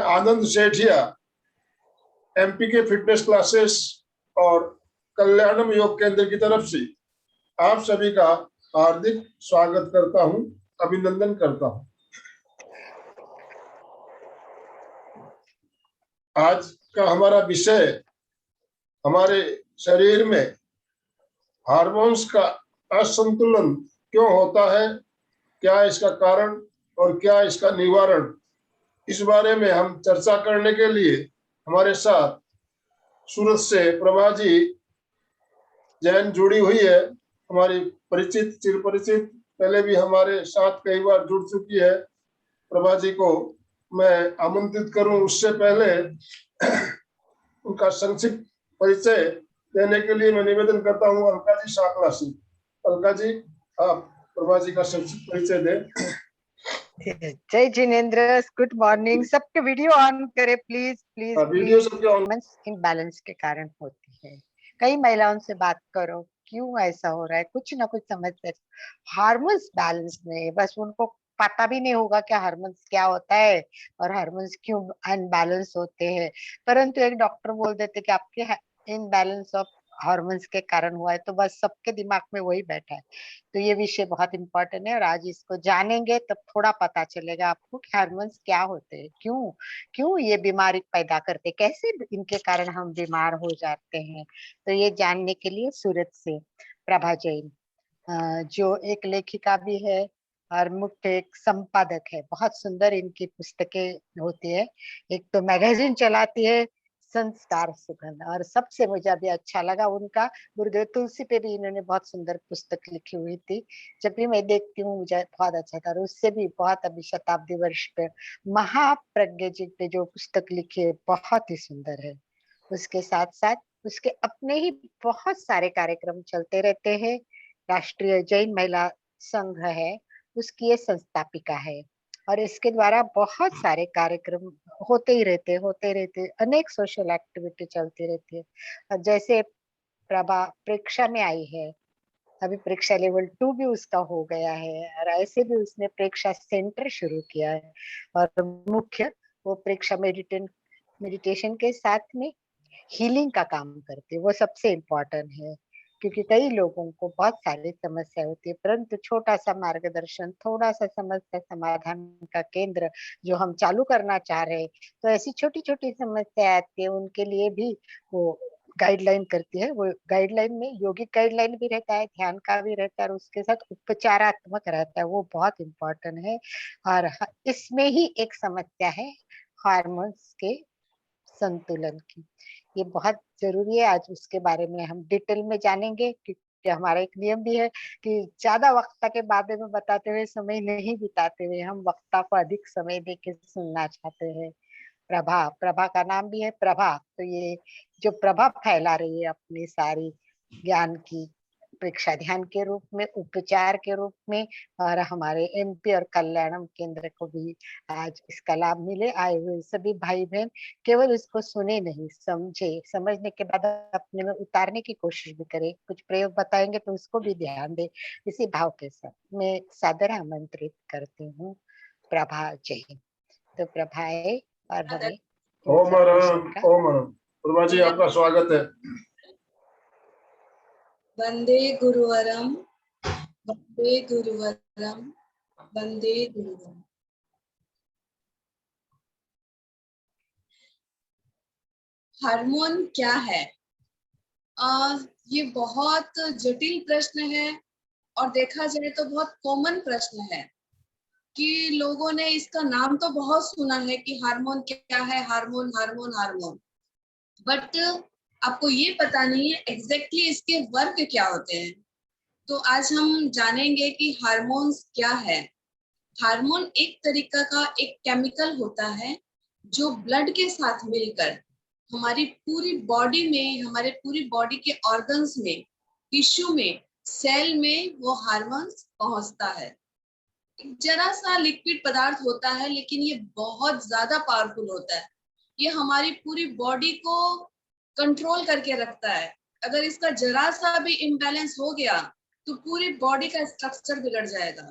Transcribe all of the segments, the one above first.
आनंद Sethia MP के fitness classes और कल्याणम योग केंद्र की तरफ से आप सभी का हार्दिक स्वागत करता हूं, अभिनंदन करता हूं। आज का हमारा विषय हमारे शरीर में हार्मोन्स का असंतुलन क्यों होता है, क्या इसका कारण और क्या इसका निवारण, इस बारे में हम चर्चा करने के लिए हमारे साथ सूरत से प्रभा जी जैन जुड़ी हुई है। हमारी परिचित, चिर परिचित, पहले भी हमारे साथ कई बार जुड़ चुकी है। प्रभा जी को मैं आमंत्रित करूं उससे पहले उनका संक्षिप्त परिचय देने के लिए मैं निवेदन करता हूं अलका जी साकला से। अलका जी, आप प्रभा जी का संक्षिप्त परिचय दें। जय जिनेंद्र, गुड मॉर्निंग। सबके वीडियो ऑन करे प्लीज प्लीज वीडियो सबके ऑन। इम्बैलेंस के कारण होती है। कई महिलाओं से बात करो, क्यों ऐसा हो रहा है, कुछ ना कुछ समझते। हार्मोन्स बैलेंस में बस उनको पता भी नहीं होगा कि हार्मोन्स क्या होता है और हार्मोन्स क्यों अनबैलेंस होते हैं। परंतु एक डॉक्टर बोल देते कि आपके इनबैलेंस ऑफ हार्मोन्स के कारण हुआ है, तो बस सबके दिमाग में वही बैठा है। तो ये विषय बहुत इंपॉर्टेंट है और आज इसको जानेंगे तब थोड़ा पता चलेगा आपको कि हार्मोन्स क्या होते हैं, क्यों क्यों ये बीमारी पैदा करते, कैसे इनके कारण हम बीमार हो जाते हैं। तो ये जानने के लिए सूरत से प्रभा जैन, जो एक लेखिका भी है और मुख्य एक संपादक है। बहुत सुंदर इनकी पुस्तकें होती है। एक तो मैगजीन चलाती है संस्कार सुगंध, और सबसे मुझे अभी अच्छा लगा उनका गुरुदेव तुलसी पे भी इन्होंने बहुत सुंदर पुस्तक लिखी हुई थी। जब भी मैं देखती हूँ मुझे बहुत अच्छा था। और उससे भी बहुत अभी शताब्दी वर्ष पे महाप्रज्ञा जी पे जो पुस्तक लिखी है बहुत ही सुंदर है। उसके साथ साथ उसके अपने ही बहुत सारे कार्यक्रम चलते रहते हैं। राष्ट्रीय जैन महिला संघ है, उसकी ये संस्थापिका है और इसके द्वारा बहुत सारे कार्यक्रम होते ही रहते अनेक सोशल एक्टिविटी चलती रहती है। और जैसे प्रभा परीक्षा में आई है, अभी परीक्षा लेवल 2 भी उसका हो गया है और ऐसे भी उसने परीक्षा सेंटर शुरू किया है। और मुख्य वो परीक्षा मेडिटेशन के साथ में हीलिंग का काम करती है। वो सबसे इम्पोर्टेंट है क्योंकि कई लोगों को बहुत सारी समस्या होती है, परंतु छोटा सा मार्गदर्शन, थोड़ा सा समस्या समाधान का केंद्र जो हम चालू करना चाह रहे हैं, तो ऐसी छोटी छोटी समस्या आती है उनके लिए भी वो गाइडलाइन करती है। वो गाइडलाइन में योगिक गाइडलाइन भी रहता है, ध्यान का भी रहता है और उसके साथ उपचारात्मक रहता है। वो बहुत इम्पोर्टेंट है। और इसमें ही एक समस्या है हार्मोन्स के संतुलन की। ये बहुत जरूरी है। आज उसके बारे में हम डिटेल में जानेंगे क्योंकि हमारा एक नियम भी है कि ज्यादा वक्ता के बारे में बताते हुए समय नहीं बिताते हुए हम वक्ता को अधिक समय देके सुनना चाहते हैं। प्रभा, प्रभा का नाम भी है प्रभा, तो ये जो प्रभा फैला रही है अपनी सारी ज्ञान की, परीक्षा ध्यान के रूप में, उपचार के रूप में, और हमारे एमपी और कल्याणम केंद्र को भी आज इसका लाभ मिले। आए हुए सभी भाई बहन केवल इसको सुने नहीं, समझे, समझने के बाद अपने में उतारने की कोशिश भी करे। कुछ प्रयोग बताएंगे तो उसको भी ध्यान दे। इसी भाव के साथ मैं सादर आमंत्रित करती हूँ प्रभा जैन। तो प्रभाए और हमें ओम प्रभा जी, आपका स्वागत है। वंदे गुरुवरम, वंदे गुरुवरम, वंदे गुरुवरम। हार्मोन क्या है? ये बहुत जटिल प्रश्न है और देखा जाए तो बहुत कॉमन प्रश्न है कि लोगों ने इसका नाम तो बहुत सुना है कि हार्मोन क्या है, हार्मोन हार्मोन हार्मोन, बट आपको ये पता नहीं है एग्जैक्टली इसके वर्क क्या होते हैं। तो आज हम जानेंगे कि हार्मोन्स क्या है। हार्मोन एक तरीका का एक केमिकल होता है जो ब्लड के साथ मिलकर हमारी पूरी बॉडी में, हमारे पूरी बॉडी के ऑर्गन्स में, टिश्यू में, सेल में वो हार्मोन्स पहुंचता है। जरा सा लिक्विड पदार्थ होता है लेकिन ये बहुत ज्यादा पावरफुल होता है। ये हमारी पूरी बॉडी को कंट्रोल करके रखता है। अगर इसका जरा सा भी इम्बैलेंस हो गया तो पूरी बॉडी का स्ट्रक्चर बिगड़ जाएगा।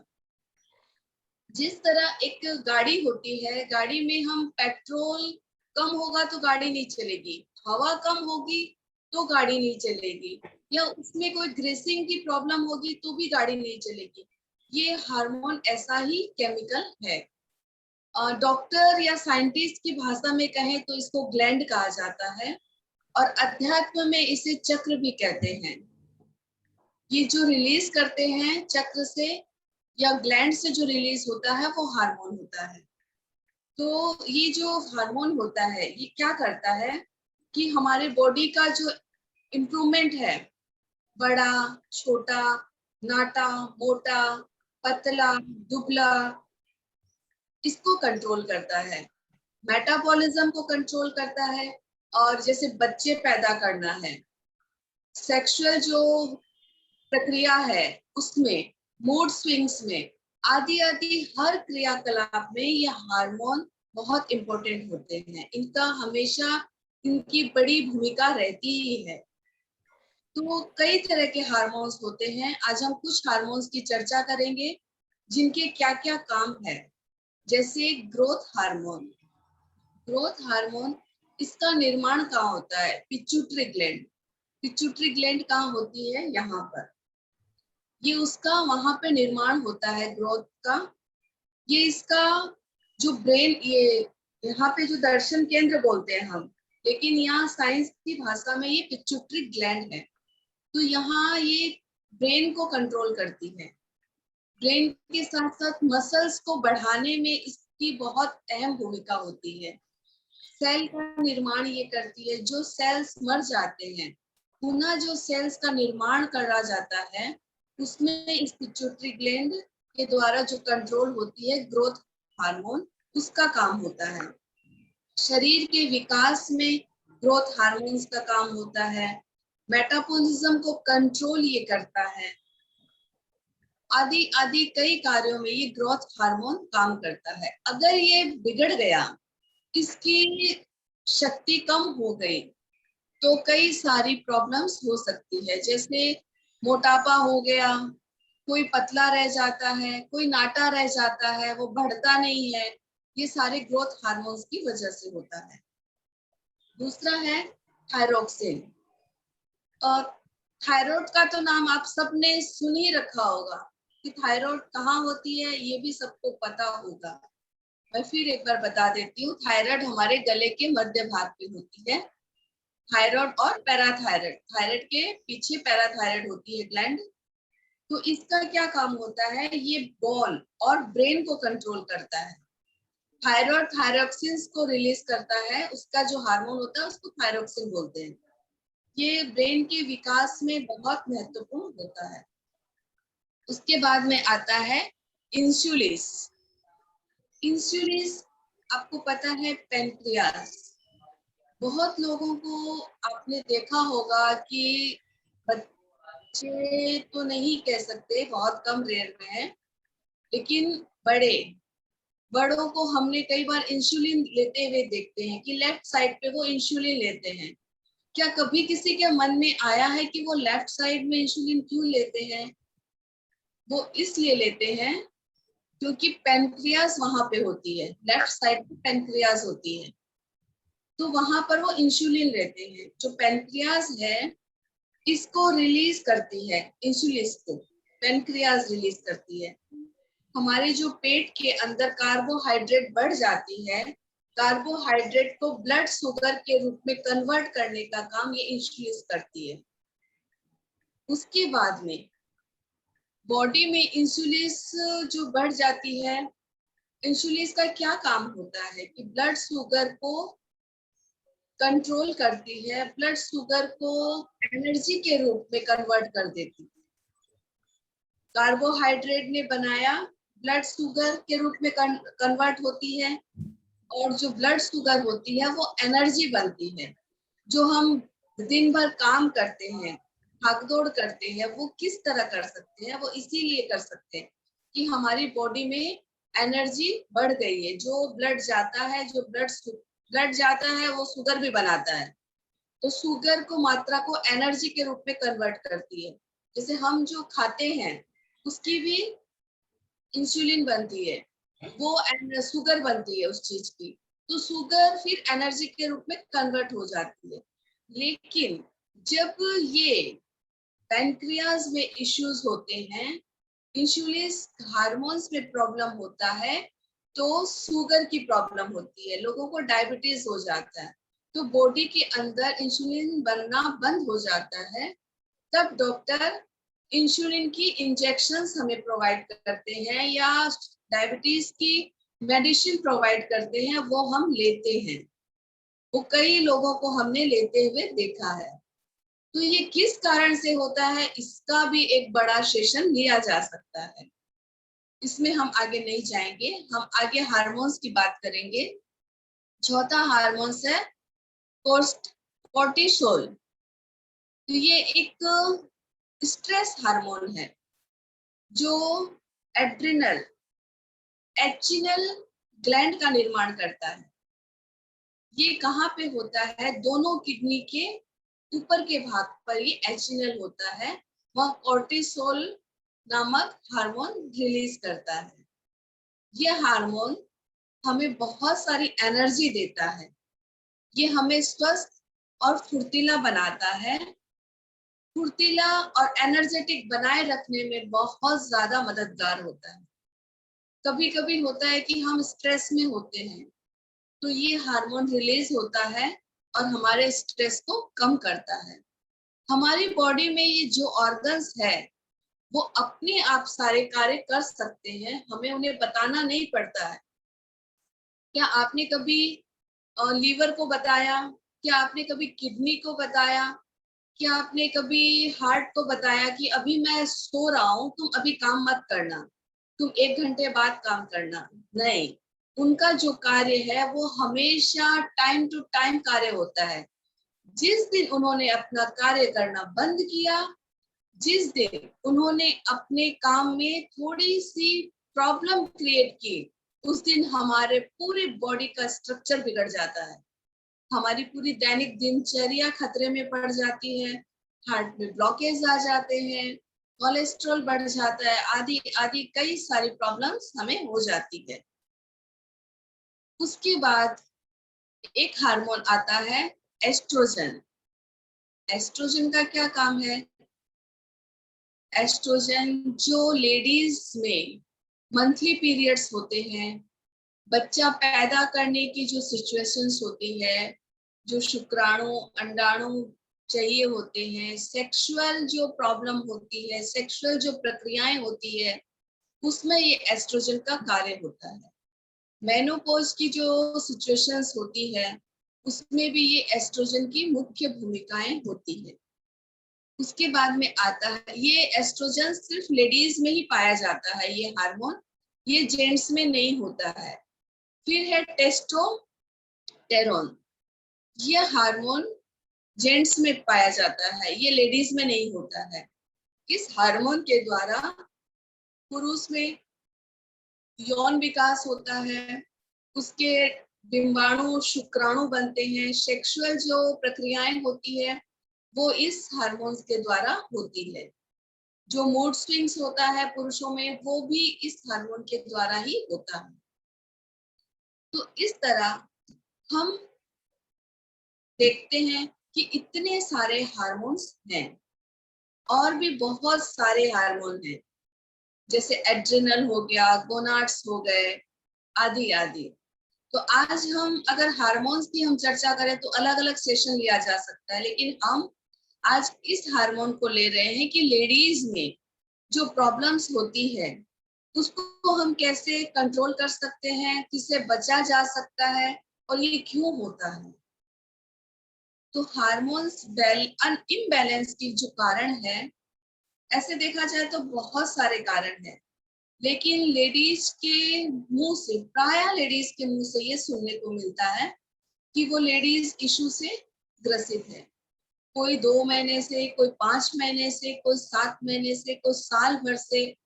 जिस तरह एक गाड़ी होती है, गाड़ी में हम पेट्रोल कम होगा तो गाड़ी नहीं चलेगी, हवा कम होगी तो गाड़ी नहीं चलेगी, या उसमें कोई ग्रीसिंग की प्रॉब्लम होगी तो भी गाड़ी नहीं चलेगी। ये हार्मोन ऐसा ही केमिकल है। डॉक्टर या साइंटिस्ट की भाषा में कहें तो इसको ग्लैंड कहा जाता है, और अध्यात्म में इसे चक्र भी कहते हैं। ये जो रिलीज करते हैं चक्र से या ग्लैंड से जो रिलीज होता है वो हार्मोन होता है। तो ये जो हार्मोन होता है ये क्या करता है कि हमारे बॉडी का जो इम्प्रूवमेंट है, बड़ा, छोटा, नाटा, मोटा, पतला, दुबला, इसको कंट्रोल करता है। मेटाबॉलिज्म को कंट्रोल करता है, और जैसे बच्चे पैदा करना है, सेक्सुअल जो प्रक्रिया है उसमें, मूड स्विंग्स में, आदि आदि हर क्रियाकलाप में ये हार्मोन बहुत इंपॉर्टेंट होते हैं। इनका हमेशा इनकी बड़ी भूमिका रहती ही है। तो कई तरह के हार्मोन्स होते हैं। आज हम कुछ हार्मोन्स की चर्चा करेंगे जिनके क्या क्या काम है। जैसे ग्रोथ हार्मोन। ग्रोथ हार्मोन, इसका निर्माण कहाँ होता है? Pituitary gland. पिट्यूटरी ग्लैंड कहाँ होती है? यहाँ पर। ये उसका वहां पे निर्माण होता है ग्रोथ का। ये इसका जो ब्रेन, ये यहाँ पे जो दर्शन केंद्र बोलते हैं हम, लेकिन यहाँ साइंस की भाषा में ये पिट्यूटरी ग्लैंड है। तो यहाँ ये ब्रेन को कंट्रोल करती है। ब्रेन के साथ साथ मसल्स को बढ़ाने में इसकी बहुत अहम भूमिका होती है। सेल का निर्माण ये करती है। जो सेल्स मर जाते हैं, पुनः जो सेल्स का निर्माण करा जाता है, उसमें इस पिट्यूटरी ग्लैंड के द्वारा जो कंट्रोल होती है ग्रोथ हार्मोन, उसका काम होता है। शरीर के विकास में ग्रोथ हार्मोन्स का काम होता है। मेटाबॉलिज्म को कंट्रोल ये करता है। आदि आदि कई कार्यों में ये ग्रोथ हार्मोन काम करता है। अगर ये बिगड़ गया, इसकी शक्ति कम हो गई, तो कई सारी प्रॉब्लम्स हो सकती है। जैसे मोटापा हो गया, कोई पतला रह जाता है, कोई नाटा रह जाता है, वो बढ़ता नहीं है। ये सारे ग्रोथ हार्मोन्स की वजह से होता है। दूसरा है थायरोक्सिन। और थायराइड का तो नाम आप सबने सुन ही रखा होगा कि थायराइड कहाँ होती है, ये भी सबको पता होगा। मैं फिर एक बार बता देती हूँ। थायराइड हमारे गले के मध्य भाग पे होती है। थायराइड और पैराथायराइड, थायराइड के पीछे पैराथायराइड होती है ग्लैंड। तो इसका क्या काम होता है? ये बोन और ब्रेन को कंट्रोल करता है। थायराइड थायरोक्सिन को रिलीज करता है। उसका जो हार्मोन होता है उसको थायरोक्सिन बोलते हैं। ये ब्रेन के विकास में बहुत महत्वपूर्ण होता है। उसके बाद में आता है इंसुलिन। इंसुलिन, आपको पता है, पेनक्रियास। बहुत लोगों को आपने देखा होगा कि बच्चे तो नहीं कह सकते, बहुत कम रेयर में है, लेकिन बड़ों को हमने कई बार इंसुलिन लेते हुए देखते हैं कि लेफ्ट साइड पे वो इंसुलिन लेते हैं। क्या कभी किसी के मन में आया है कि वो लेफ्ट साइड में इंसुलिन क्यों लेते हैं? वो इसलिए लेते हैं क्योंकि पेनक्रियास वहां पे होती है, लेफ्ट साइड पे पेनक्रियास होती है, तो वहां पर वो इंसुलिन लेते हैं। जो पेनक्रियास है इसको रिलीज करती है, इंसुलिन को पेनक्रियास रिलीज करती है। हमारे जो पेट के अंदर कार्बोहाइड्रेट बढ़ जाती है, कार्बोहाइड्रेट को ब्लड शुगर के रूप में कन्वर्ट करने का काम ये इंसुलिन करती है। उसके बाद में बॉडी में इंसुलिन जो बढ़ जाती है, इंसुलिन का क्या काम होता है कि ब्लड शुगर को कंट्रोल करती है, ब्लड शुगर को एनर्जी के रूप में कन्वर्ट कर देती है। कार्बोहाइड्रेट ने बनाया, ब्लड शुगर के रूप में कन्वर्ट होती है, और जो ब्लड शुगर होती है वो एनर्जी बनती है। जो हम दिन भर काम करते हैं, भागदौड़ करते हैं, वो किस तरह कर सकते हैं? वो इसीलिए कर सकते हैं कि हमारी बॉडी में एनर्जी बढ़ गई है। जो ब्लड जाता है, जो ब्लड जाता है वो शुगर भी बनाता है, तो शुगर को मात्रा को एनर्जी के रूप में कन्वर्ट करती है। जैसे हम जो खाते हैं उसकी भी इंसुलिन बनती है। वो शुगर बनती है उस चीज की, तो शुगर फिर एनर्जी के रूप में कन्वर्ट हो जाती है। लेकिन जब ये पैनक्रियाज में इश्यूज होते हैं, इंसुलिन हार्मोन्स में प्रॉब्लम होता है, तो शुगर की प्रॉब्लम होती है, लोगों को डायबिटीज हो जाता है, तो बॉडी के अंदर इंसुलिन बनना बंद हो जाता है। तब डॉक्टर इंसुलिन की इंजेक्शंस हमें प्रोवाइड करते हैं या डायबिटीज की मेडिसिन प्रोवाइड करते हैं, वो हम लेते हैं। वो कई लोगों को हमने लेते हुए देखा है। तो ये किस कारण से होता है, इसका भी एक बड़ा सेशन लिया जा सकता है। इसमें हम आगे नहीं जाएंगे, हम आगे हार्मोन्स की बात करेंगे। चौथा हार्मोन्स है कोर्टिसोल। तो ये एक स्ट्रेस हार्मोन है जो एड्रिनल एड्रिनल ग्लैंड का निर्माण करता है। ये कहाँ पे होता है, दोनों किडनी के ऊपर के भाग पर ये एड्रिनल होता है, वह कोर्टिसोल नामक हार्मोन रिलीज करता है। यह हार्मोन हमें बहुत सारी एनर्जी देता है, ये हमें स्वस्थ और फुर्तीला बनाता है। फुर्तीला और एनर्जेटिक बनाए रखने में बहुत ज्यादा मददगार होता है। कभी कभी होता है कि हम स्ट्रेस में होते हैं, तो ये हार्मोन रिलीज होता है और हमारे स्ट्रेस को कम करता है। हमारी बॉडी में ये जो ऑर्गन्स है वो अपने आप सारे कार्य कर सकते हैं, हमें उन्हें बताना नहीं पड़ता है। क्या आपने कभी लीवर को बताया? क्या आपने कभी किडनी को बताया? क्या आपने कभी हार्ट को बताया कि अभी मैं सो रहा हूँ, तुम अभी काम मत करना, तुम 1 घंटे बाद काम करना? नहीं, उनका जो कार्य है वो हमेशा टाइम टू टाइम कार्य होता है। जिस दिन उन्होंने अपना कार्य करना बंद किया, जिस दिन उन्होंने अपने काम में थोड़ी सी प्रॉब्लम क्रिएट की, उस दिन हमारे पूरी बॉडी का स्ट्रक्चर बिगड़ जाता है, हमारी पूरी दैनिक दिनचर्या खतरे में पड़ जाती है, हार्ट में ब्लॉकेज आ जाते हैं, कोलेस्ट्रॉल बढ़ जाता है, आदि आदि कई सारी प्रॉब्लम्स हमें हो जाती है। उसके बाद एक हार्मोन आता है एस्ट्रोजन। एस्ट्रोजन का क्या काम है? एस्ट्रोजन जो लेडीज में मंथली पीरियड्स होते हैं, बच्चा पैदा करने की जो सिचुएशंस होती है, जो शुक्राणु अंडाणु चाहिए होते हैं, सेक्सुअल जो प्रॉब्लम होती है, सेक्सुअल जो प्रक्रियाएं होती है, उसमें ये एस्ट्रोजन का कार्य होता है। मेनोपॉज की जो सिचुएशंस होती है, उसमें भी ये एस्ट्रोजन की मुख्य भूमिकाएं होती है। उसके बाद में आता है, ये एस्ट्रोजन सिर्फ लेडीज में ही पाया जाता है, ये हार्मोन, ये जेंट्स में नहीं होता है। फिर है टेस्टोस्टेरोन। ये हार्मोन जेंट्स में पाया जाता है, ये लेडीज में नहीं होता है। इस हार्मोन के द्वारा पुरुष में यौन विकास होता है, उसके डिंबाणु शुक्राणु बनते हैं, सेक्सुअल जो प्रक्रियाएं होती है वो इस हार्मोन्स के द्वारा होती है। जो मूड स्विंग्स होता है पुरुषों में, वो भी इस हार्मोन के द्वारा ही होता है। तो इस तरह हम देखते हैं कि इतने सारे हार्मोन्स हैं, और भी बहुत सारे हार्मोन हैं, जैसे एड्रिनल हो गया, गोनाड्स हो गए, आदि आदि। तो आज हम अगर हार्मोन्स की हम चर्चा करें तो अलग अलग सेशन लिया जा सकता है, लेकिन हम आज इस हार्मोन को ले रहे हैं कि लेडीज में जो प्रॉब्लम्स होती है उसको हम कैसे कंट्रोल कर सकते हैं, किससे बचा जा सकता है और ये क्यों होता है। तो हार्मोन्स इम्बैलेंस की जो कारण है, ऐसे देखा जाए तो बहुत सारे कारण हैं, लेकिन लेडीज के मुंह से, प्राय लेडीज के मुंह से ये सुनने को मिलता है कि वो लेडीज इशू से ग्रसित है। कोई 2 महीने से, कोई 5 महीने से, कोई 7 महीने से, कोई साल भर से।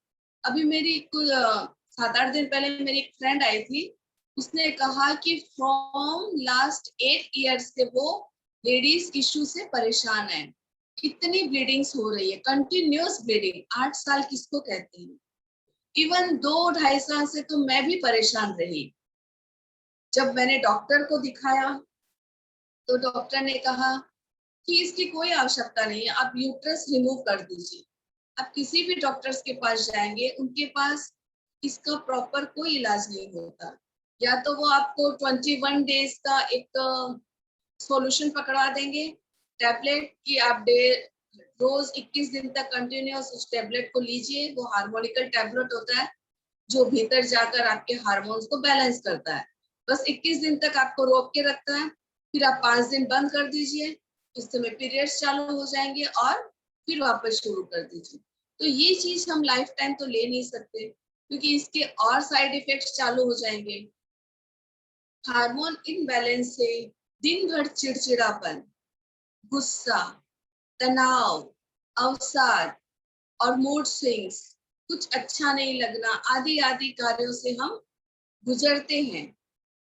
अभी मेरी 7-8 दिन पहले मेरी एक फ्रेंड आई थी, उसने कहा कि फ्रॉम लास्ट 8 ईयर्स से वो लेडीज इशू से परेशान है। इतनी ब्लीडिंग्स हो रही है, कंटिन्यूअस ब्लीडिंग। 8 साल किसको कहते हैं? इवन 2-2.5 साल से तो मैं भी परेशान रही। जब मैंने डॉक्टर को दिखाया तो डॉक्टर ने कहा कि इसकी कोई आवश्यकता नहीं है, आप यूट्रस रिमूव कर दीजिए। आप किसी भी डॉक्टर्स के पास जाएंगे, उनके पास इसका प्रॉपर कोई इलाज नहीं होता। या तो वो आपको 21 डेज का एक सॉल्यूशन पकड़ा देंगे, टैबलेट की आप डे रोज 21 दिन तक कंटिन्यूअस उस टैबलेट को लीजिए। वो हार्मोनिकल टैबलेट होता है जो भीतर जाकर आपके हार्मोन्स को बैलेंस करता है। बस 21 दिन तक आपको रोक के रखता है, फिर आप 5 दिन बंद कर दीजिए, उस समय पीरियड्स चालू हो जाएंगे और फिर वापस शुरू कर दीजिए। तो ये चीज हम लाइफ टाइम तो ले नहीं सकते, क्योंकि इसके और साइड इफेक्ट्स चालू हो जाएंगे। हार्मोन इनबैलेंस से दिन भर चिड़चिड़ापन, गुस्सा, तनाव, अवसाद और मूड स्विंग्स, कुछ अच्छा नहीं लगना, आदि आदि कार्यों से हम गुजरते हैं।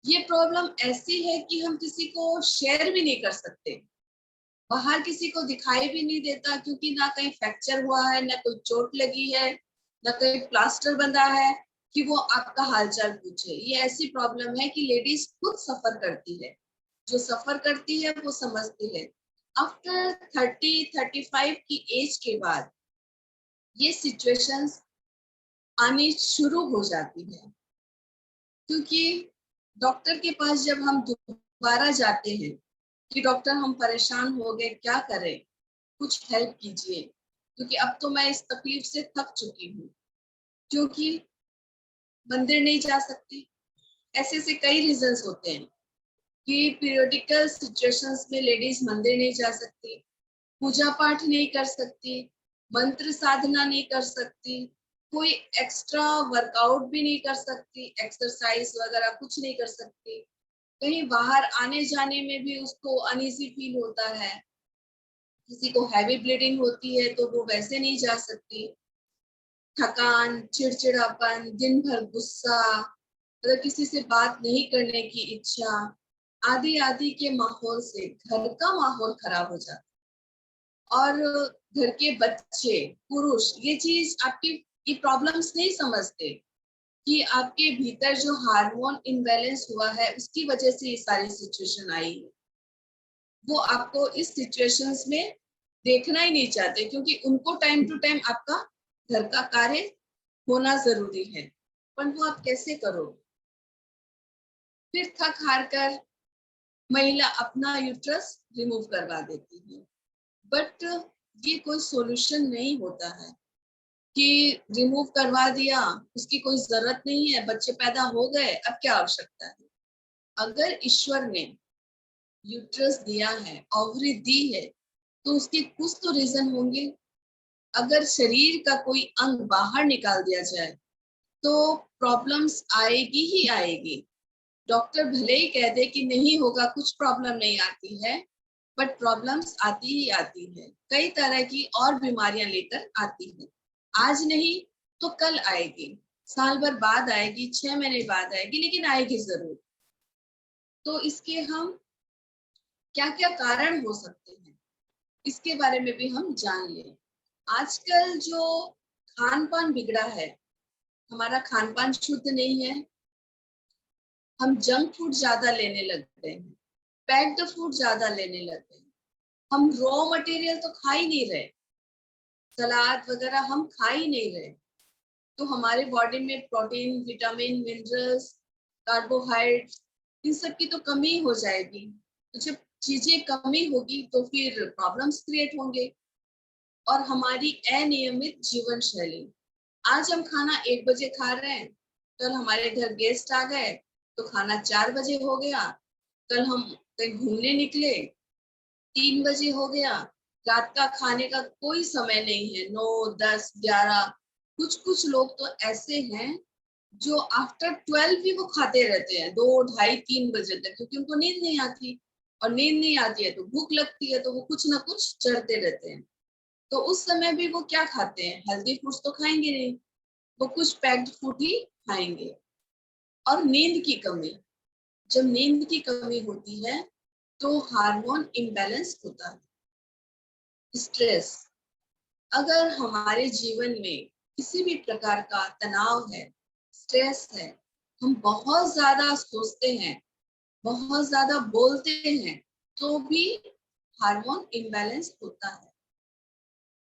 ये प्रॉब्लम ऐसी है कि हम किसी को शेयर भी नहीं कर सकते, बाहर किसी को दिखाई भी नहीं देता, क्योंकि ना कहीं फ्रैक्चर हुआ है, ना कोई चोट लगी है, ना कहीं प्लास्टर बंधा है कि वो आपका हालचाल पूछे। ये ऐसी प्रॉब्लम है कि लेडीज खुद सफर करती है, जो सफर करती है वो समझती है। आफ्टर 30-35 की एज के बाद ये सिचुएशंस आनी शुरू हो जाती है, क्योंकि डॉक्टर के पास जब हम दोबारा जाते हैं कि डॉक्टर हम परेशान हो गए, क्या करें, कुछ हेल्प कीजिए, क्योंकि अब तो मैं इस तकलीफ से थक चुकी हूँ, क्योंकि मंदिर नहीं जा सकती। ऐसे से कई रीजंस होते हैं कि पीरियडिकल सिचुएशंस में लेडीज मंदिर नहीं जा सकती, पूजा पाठ नहीं कर सकती, मंत्र साधना नहीं कर सकती, कोई एक्स्ट्रा वर्कआउट भी नहीं कर सकती, एक्सरसाइज वगैरह कुछ नहीं कर सकती। कहीं बाहर आने जाने में भी उसको अनईजी फील होता है। किसी को हैवी ब्लीडिंग होती है तो वो वैसे नहीं जा सकती। थकान, चिड़चिड़ापन, दिन भर गुस्सा, मतलब किसी से बात नहीं करने की इच्छा, आदि आदि के माहौल से घर का माहौल खराब हो जाता है। और घर के बच्चे, पुरुष, ये चीज आपकी ये प्रॉब्लम्स नहीं समझते कि आपके भीतर जो हार्मोन इम्बैलेंस हुआ है उसकी वजह से ये सारी सिचुएशन आई है। वो आपको इस सिचुएशंस में देखना ही नहीं चाहते, क्योंकि उनको टाइम टू टाइम आपका घर का कार्य होना जरूरी है, पर वो आप कैसे करो। फिर थक हार कर महिला अपना यूट्रस रिमूव करवा देती है, बट ये कोई सॉल्यूशन नहीं होता है कि रिमूव करवा दिया, उसकी कोई जरूरत नहीं है, बच्चे पैदा हो गए, अब क्या आवश्यकता है। अगर ईश्वर ने यूट्रस दिया है, ओवरी दी है, तो उसके कुछ तो रीजन होंगे। अगर शरीर का कोई अंग बाहर निकाल दिया जाए तो प्रॉब्लम्स आएगी ही आएगी। डॉक्टर भले ही कह दे कि नहीं होगा, कुछ प्रॉब्लम नहीं आती है, बट प्रॉब्लम्स आती ही आती है। कई तरह की और बीमारियां लेकर आती है। आज नहीं तो कल आएगी, साल भर बाद आएगी, 6 महीने बाद आएगी, लेकिन आएगी जरूर। तो इसके हम क्या क्या कारण हो सकते हैं, इसके बारे में भी हम जान लें। आजकल जो खान पान बिगड़ा है, हमारा खान पान शुद्ध नहीं है, हम जंक फूड ज्यादा लेने लग गए हैं, पैक्ड फूड ज्यादा लेने लग गए हैं, हम रॉ मटेरियल तो खा ही नहीं रहे, सलाद वगैरह हम खा ही नहीं रहे। तो हमारे बॉडी में प्रोटीन, विटामिन, मिनरल्स, कार्बोहाइड्रेट्स, इन सब की तो कमी हो जाएगी। तो जब चीजें कमी होगी तो फिर प्रॉब्लम्स क्रिएट होंगे। और हमारी अनियमित जीवन शैली, आज हम खाना 1 बजे खा रहे हैं, कल हमारे घर गेस्ट आ गए तो खाना 4 बजे हो गया, कल हम कहीं घूमने निकले 3 बजे हो गया, रात का खाने का कोई समय नहीं है, 9, 10, 11। कुछ कुछ लोग तो ऐसे हैं जो आफ्टर 12 भी वो खाते रहते हैं, 2, 2:30, 3 बजे तक, क्योंकि उनको नींद नहीं आती, और नींद नहीं आती है तो भूख लगती है, तो वो कुछ ना कुछ चढ़ते रहते हैं। तो उस समय भी वो क्या खाते हैं, हेल्दी फूड्स तो खाएंगे नहीं, वो कुछ पैक्ड फूड ही खाएंगे। और नींद की कमी, जब नींद की कमी होती है तो हार्मोन इम्बैलेंस होता है। स्ट्रेस, अगर हमारे जीवन में किसी भी प्रकार का तनाव है, स्ट्रेस है, हम बहुत ज्यादा सोचते हैं, बहुत ज्यादा बोलते हैं, तो भी हार्मोन इम्बैलेंस होता है।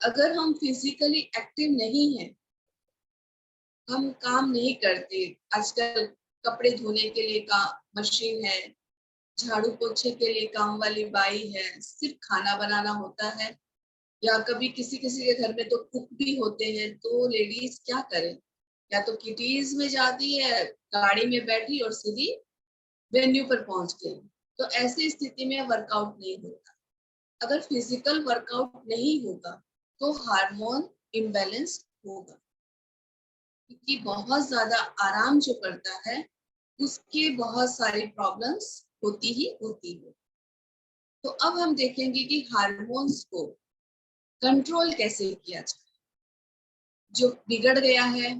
अगर हम फिजिकली एक्टिव नहीं हैं, हम काम नहीं करते, आजकल कपड़े धोने के लिए का मशीन है, झाड़ू पोछे के लिए काम वाली बाई है, सिर्फ खाना बनाना होता है, या कभी किसी किसी के घर में तो कुक भी होते हैं, तो लेडीज क्या करें, या तो किटीज में जाती है, गाड़ी में बैठी और सीधी वेन्यू पर पहुंच गई। तो ऐसी स्थिति में वर्कआउट नहीं होता। अगर फिजिकल वर्कआउट नहीं होगा तो हार्मोन इम्बैलेंस होगा, क्योंकि बहुत ज्यादा आराम जो करता है उसके बहुत सारी प्रॉब्लम्स होती ही होती है। तो अब हम देखेंगे कि हार्मोन्स को कंट्रोल कैसे किया जाए। जो बिगड़ गया है,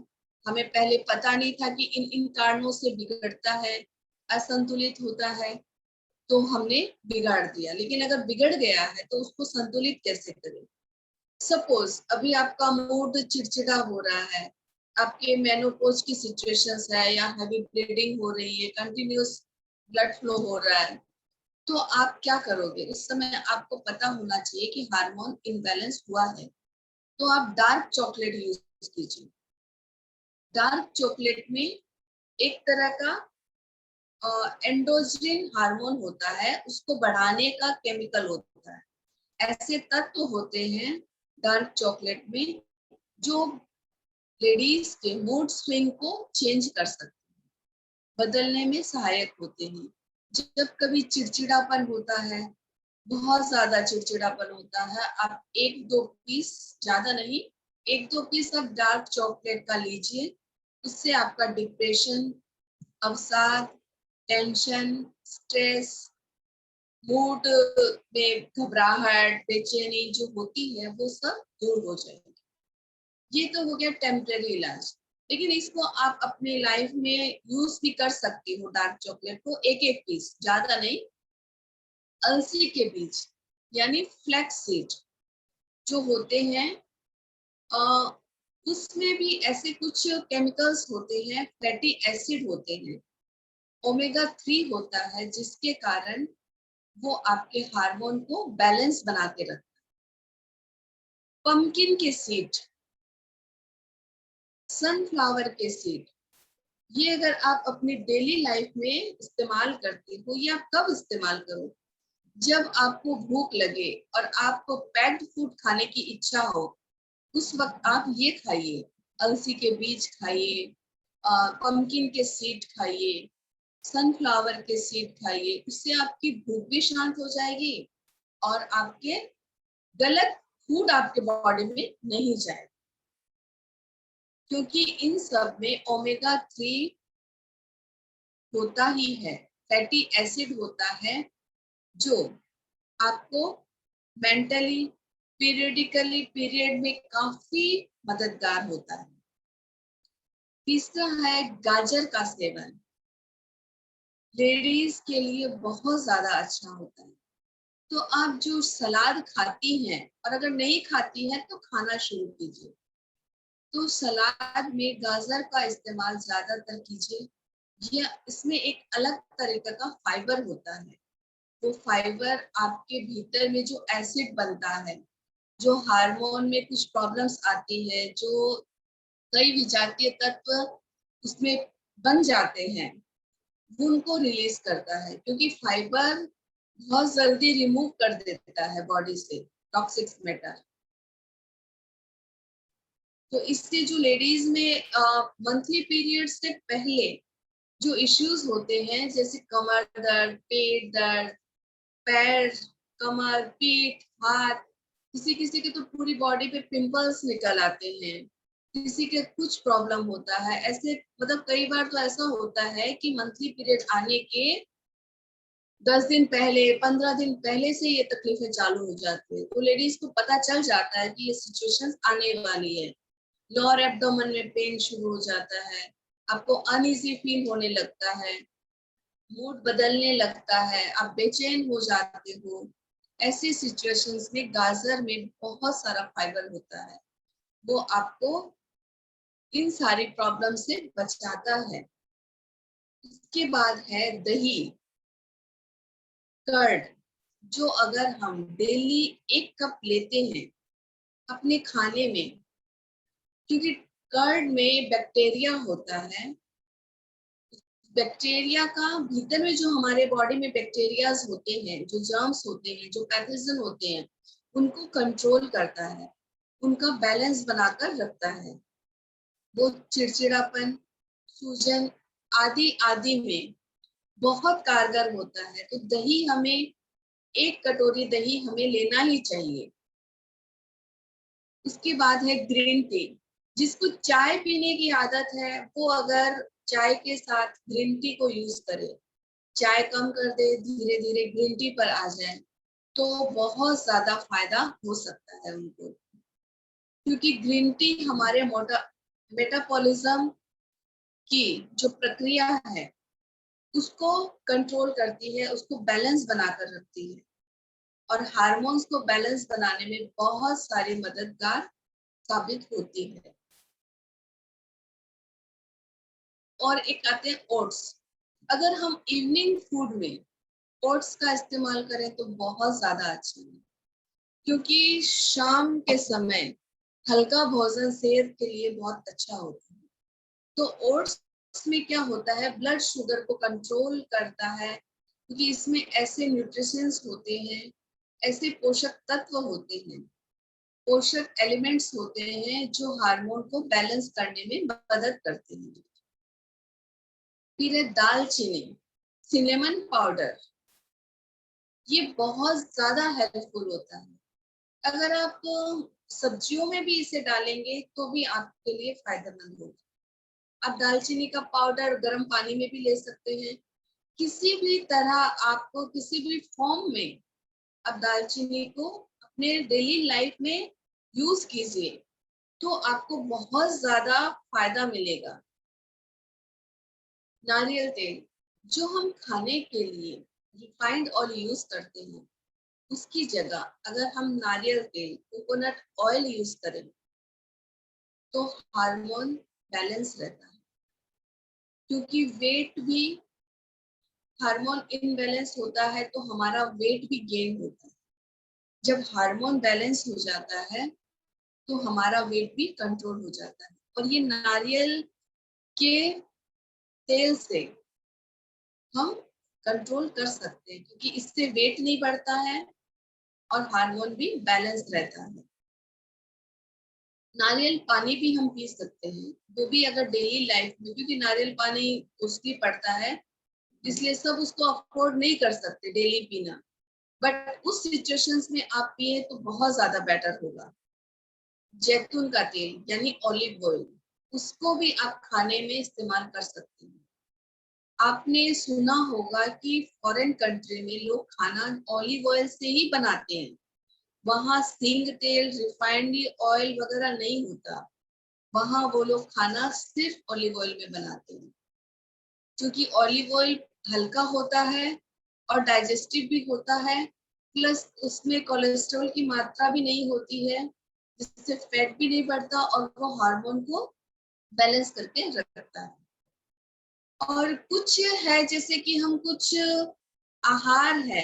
हमें पहले पता नहीं था कि इन इन कारणों से बिगड़ता है, असंतुलित होता है, तो हमने बिगाड़ दिया। लेकिन अगर बिगड़ गया है तो उसको संतुलित कैसे करें। सपोज अभी आपका मूड चिड़चिड़ा हो रहा है, आपके मेनोपॉज की सिचुएशंस है, या हैवी ब्लीडिंग हो रही है, कंटिन्यूस ब्लड फ्लो हो रहा है, तो आप क्या करोगे। उस समय आपको पता होना चाहिए कि हार्मोन इम्बैलेंस हुआ है, तो आप डार्क चॉकलेट यूज कीजिए। डार्क चॉकलेट में एक तरह का एंडोजिन हार्मोन होता है, उसको बढ़ाने का केमिकल होता है। ऐसे तत्व होते हैं डार्क चॉकलेट में जो लेडीज के मूड स्विंग को चेंज कर सकते हैं, बदलने में सहायक होते हैं। जब कभी चिड़चिड़ापन होता है, बहुत ज्यादा चिड़चिड़ापन होता है, आप एक दो पीस, ज्यादा नहीं, एक दो पीस आप डार्क चॉकलेट का लीजिए। उससे आपका डिप्रेशन, अवसाद, टेंशन, स्ट्रेस, मूड में घबराहट, बेचैनी जो होती है वो सब दूर हो जाएगी। ये तो हो गया टेम्परेरी इलाज, लेकिन इसको आप अपने लाइफ में यूज भी कर सकते हो। डार्क चॉकलेट को एक एक पीस, ज्यादा नहीं। अलसी के बीज यानी फ्लैक्स सीड जो होते हैं, उसमें भी ऐसे कुछ केमिकल्स होते हैं, फैटी एसिड होते हैं, ओमेगा 3 होता है, जिसके कारण वो आपके हार्मोन को बैलेंस बना के रखता है। पंपकिन के सीड, सनफ्लावर के सीड, ये अगर आप अपनी डेली लाइफ में इस्तेमाल करते हो, ये आप कब इस्तेमाल करो, जब आपको भूख लगे और आपको पैक्ड फूड खाने की इच्छा हो, उस वक्त आप ये खाइए। अलसी के बीज खाइए, पंपकिन के सीड खाइए, सनफ्लावर के सीड खाइए। उससे आपकी भूख भी शांत हो जाएगी और आपके गलत फूड आपके बॉडी में नहीं जाएगा, क्योंकि इन सब में ओमेगा 3 होता ही है, फैटी एसिड होता है, जो आपको मेंटली, पीरियडिकली, पीरियड में काफी मददगार होता है। तीसरा है गाजर का सेवन, लेडीज के लिए बहुत ज्यादा अच्छा होता है। तो आप जो सलाद खाती हैं, और अगर नहीं खाती हैं तो खाना शुरू कीजिए, तो सलाद में गाजर का इस्तेमाल ज्यादातर कीजिए। यह इसमें एक अलग तरीके का फाइबर होता है। वो फाइबर आपके भीतर में जो एसिड बनता है, जो हार्मोन में कुछ प्रॉब्लम्स आती है, जो कई विजातीय तत्व उसमें बन जाते हैं, वो उनको रिलीज करता है, क्योंकि फाइबर बहुत जल्दी रिमूव कर देता है बॉडी से टॉक्सिक मैटर। तो इससे जो लेडीज में मंथली पीरियड से पहले जो इश्यूज होते हैं, जैसे कमर दर्द, पेट दर्द, पैर, कमर, पीठ, हाथ, किसी किसी के तो पूरी बॉडी पे पिंपल्स निकल आते हैं, किसी के कुछ प्रॉब्लम होता है। ऐसे मतलब कई बार तो ऐसा होता है कि मंथली पीरियड आने के 10 दिन पहले, 15 दिन पहले से ये तकलीफें चालू हो जाती है, तो लेडीज को पता चल जाता है कि ये सिचुएशन आने वाली है। लोअर एब्डोमेन में पेन शुरू हो जाता है, आपको अनईजी फील होने लगता है, मूड बदलने लगता है, आप बेचैन हो जाते हो। ऐसी सिचुएशंस में गाजर में बहुत सारा फाइबर होता है, वो आपको इन सारी प्रॉब्लम से बचाता है। इसके बाद है दही, कर्ड, जो अगर हम डेली 1 कप लेते हैं अपने खाने में, क्योंकि कर्ड में बैक्टीरिया होता है, बैक्टीरिया का भीतर में जो हमारे बॉडी में बैक्टीरियाज होते हैं, जो जर्म्स होते हैं, जो पैथोजन होते हैं, उनको कंट्रोल करता है, उनका बैलेंस बनाकर रखता है। वो चिड़चिड़ापन, सूजन आदि आदि में बहुत कारगर होता है। तो दही हमें 1 कटोरी दही हमें लेना ही चाहिए। उसके बाद है ग्रीन टी। जिसको चाय पीने की आदत है वो अगर चाय के साथ ग्रीन टी को यूज करे, चाय कम कर दे, धीरे धीरे ग्रीन टी पर आ जाए, तो बहुत ज्यादा फायदा हो सकता है उनको। क्योंकि ग्रीन टी हमारे मेटाबॉलिज्म की जो प्रक्रिया है उसको कंट्रोल करती है, उसको बैलेंस बनाकर रखती है और हार्मोन्स को बैलेंस बनाने में बहुत सारी मददगार साबित होती है। और एक आते हैं ओट्स। अगर हम इवनिंग फूड में ओट्स का इस्तेमाल करें तो बहुत ज्यादा अच्छा है, क्योंकि शाम के समय हल्का भोजन सेहत के लिए बहुत अच्छा होता है। तो ओट्स में क्या होता है, ब्लड शुगर को कंट्रोल करता है, क्योंकि इसमें ऐसे न्यूट्रिशंस होते हैं, ऐसे पोषक तत्व होते हैं, पोषक एलिमेंट्स होते हैं जो हार्मोन को बैलेंस करने में मदद करते हैं। फिर है दालचीनी, सिनेमन पाउडर, ये बहुत ज्यादा हेल्पफुल होता है। अगर आप सब्जियों में भी इसे डालेंगे तो भी आपके लिए फायदेमंद होगा। आप दालचीनी का पाउडर गर्म पानी में भी ले सकते हैं। किसी भी तरह आपको किसी भी फॉर्म में आप दालचीनी को अपने डेली लाइफ में यूज कीजिए तो आपको बहुत ज्यादा फायदा मिलेगा। नारियल तेल, जो हम खाने के लिए रिफाइंड ऑयल यूज करते हैं, उसकी जगह अगर हम नारियल तेल, कोकोनट ऑयल यूज करें तो हार्मोन बैलेंस रहता है। क्योंकि वेट भी, हार्मोन इनबैलेंस होता है तो हमारा वेट भी गेन होता है। जब हार्मोन बैलेंस हो जाता है तो हमारा वेट भी कंट्रोल हो जाता है। और ये नारियल के तेल से हम कंट्रोल कर सकते हैं, क्योंकि इससे वेट नहीं बढ़ता है और हार्मोन भी बैलेंस रहता है। नारियल पानी भी हम पी सकते हैं, वो भी अगर डेली लाइफ में, क्योंकि नारियल पानी कॉस्टली पड़ता है, इसलिए सब उसको अफोर्ड नहीं कर सकते डेली पीना, बट उस सिचुएशंस में आप पिए तो बहुत ज्यादा बेटर होगा। जैतून का तेल यानी ऑलिव ऑयल, उसको भी आप खाने में इस्तेमाल कर सकते हैं। आपने सुना होगा कि फॉरेन कंट्री में लोग खाना ऑलिव ऑयल से ही बनाते हैं। वहां सिंग तेल, रिफाइंड ऑयल वगैरह नहीं होता, वहां वो लोग खाना सिर्फ ऑलिव ऑयल में बनाते हैं। क्योंकि ऑलिव ऑयल हल्का होता है और डाइजेस्टिव भी होता है, प्लस उसमें कोलेस्ट्रॉल की मात्रा भी नहीं होती है, जिससे फैट भी नहीं बढ़ता और वो हार्मोन को बैलेंस करके रखता है। और कुछ है जैसे कि हम कुछ आहार है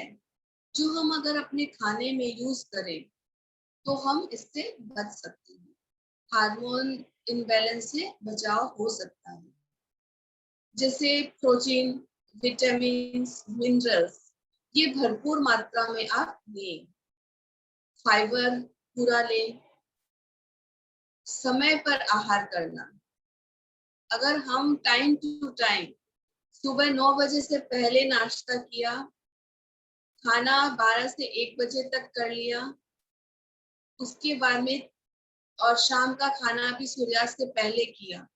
जो हम अगर अपने खाने में यूज करें तो हम इससे बच सकते हैं, हार्मोन इनबैलेंस से बचाव हो सकता है। जैसे प्रोटीन, विटामिन, मिनरल्स, ये भरपूर मात्रा में आप लें। फाइबर पूरा लें। समय पर आहार करना, अगर हम टाइम टू टाइम सुबह 9 बजे से पहले नाश्ता किया, खाना 12 से 1 बजे तक कर लिया, उसके बाद में और शाम का खाना भी सूर्यास्त से पहले किया,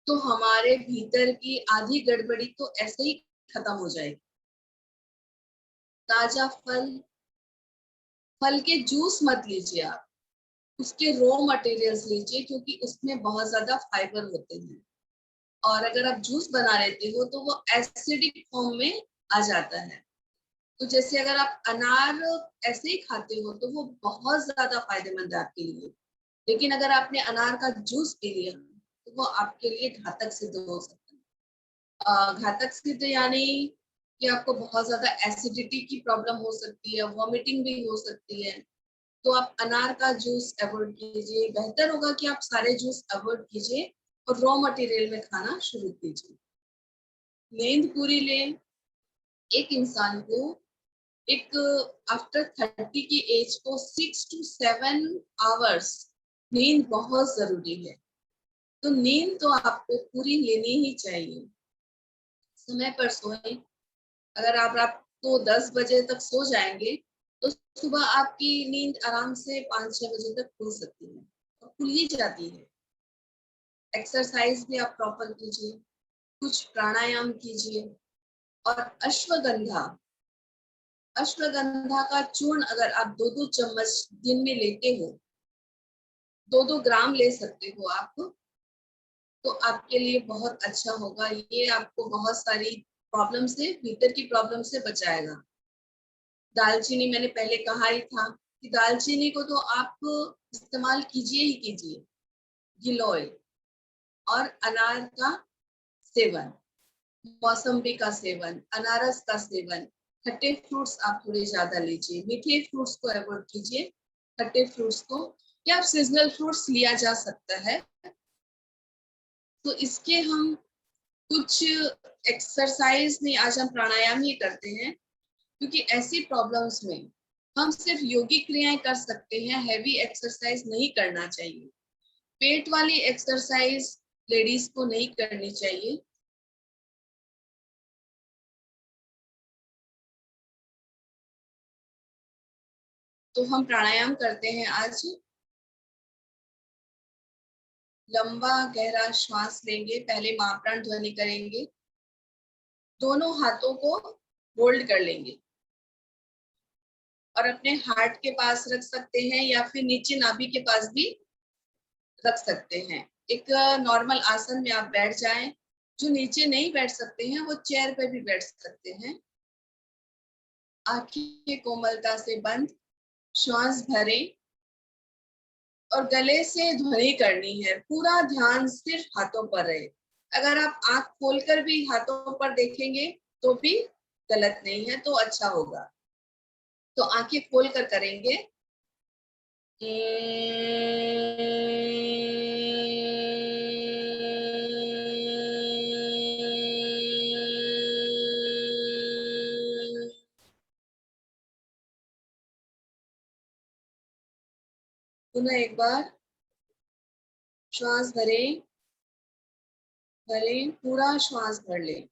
तो हमारे भीतर की आधी गड़बड़ी तो ऐसे ही खत्म हो जाएगी। ताजा फल, फल के जूस मत लीजिए आप, उसके रॉ मटेरियल्स लीजिए, क्योंकि उसमें बहुत ज्यादा फाइबर होते हैं। और अगर आप जूस बना लेते हो तो वो एसिडिक फॉर्म में आ जाता है। तो जैसे अगर आप अनार ऐसे ही खाते हो तो वो बहुत ज्यादा फायदेमंद है आपके लिए, लेकिन अगर आपने अनार का जूस पी लिया तो वो आपके लिए घातक सिद्ध हो सकता है। घातक सिद्ध यानी कि आपको बहुत ज्यादा एसिडिटी की प्रॉब्लम हो सकती है, वॉमिटिंग भी हो सकती है। तो आप अनार का जूस अवॉइड कीजिए। बेहतर होगा कि आप सारे जूस अवॉइड कीजिए और रॉ मटेरियल में खाना शुरू कीजिए। नींद पूरी लें। एक इंसान को एक आफ्टर 30 की एज को 6 to 7 आवर्स नींद बहुत जरूरी है। तो नींद तो आपको पूरी लेनी ही चाहिए। समय पर सोएं। अगर आप रात को 10 बजे तक सो जाएंगे तो सुबह आपकी नींद आराम से 5-6 बजे तक खुल सकती है और खुल ही जाती है। एक्सरसाइज भी आप प्रॉपर कीजिए, कुछ प्राणायाम कीजिए और अश्वगंधा अश्वगंधा का चूर्ण अगर आप 2-2 चम्मच दिन में लेते हो, 2-2 ग्राम ले सकते हो आप, तो आपके लिए बहुत अच्छा होगा। ये आपको बहुत सारी प्रॉब्लम से, भीतर की प्रॉब्लम से बचाएगा। दालचीनी मैंने पहले कहा ही था कि दालचीनी को तो आप इस्तेमाल कीजिए ही कीजिए। गिलोय और अनार का सेवन, मौसम्बी का सेवन, अनारस का सेवन, खट्टे फ्रूट्स आप थोड़े ज्यादा लीजिए। मीठे फ्रूट्स को अवॉइड कीजिए, खट्टे फ्रूट्स को, या आप सीजनल फ्रूट्स लिया जा सकता है। तो इसके हम कुछ एक्सरसाइज नहीं, आज हम प्राणायाम ही करते हैं, क्योंकि ऐसी प्रॉब्लम्स में हम सिर्फ योगिक क्रियाएं कर सकते हैं, हैवी एक्सरसाइज नहीं करना चाहिए। पेट वाली एक्सरसाइज लेडीज को नहीं करनी चाहिए। तो हम प्राणायाम करते हैं आज। लंबा गहरा श्वास लेंगे, पहले महाप्राण ध्वनि करेंगे, दोनों हाथों को होल्ड कर लेंगे और अपने हार्ट के पास रख सकते हैं या फिर नीचे नाभि के पास भी रख सकते हैं। एक नॉर्मल आसन में आप बैठ जाएं। जो नीचे नहीं बैठ सकते हैं वो चेयर पे भी बैठ सकते हैं। आंखें कोमलता से बंद, श्वास भरें और गले से ध्वनि करनी है। पूरा ध्यान सिर्फ हाथों पर रहे। अगर आप आंख खोलकर भी हाथों पर देखेंगे तो भी गलत नहीं है, तो अच्छा होगा। तो आंखें खोल कर करेंगे। पुनः एक बार श्वास भरें, भरें, पूरा श्वास भर लें।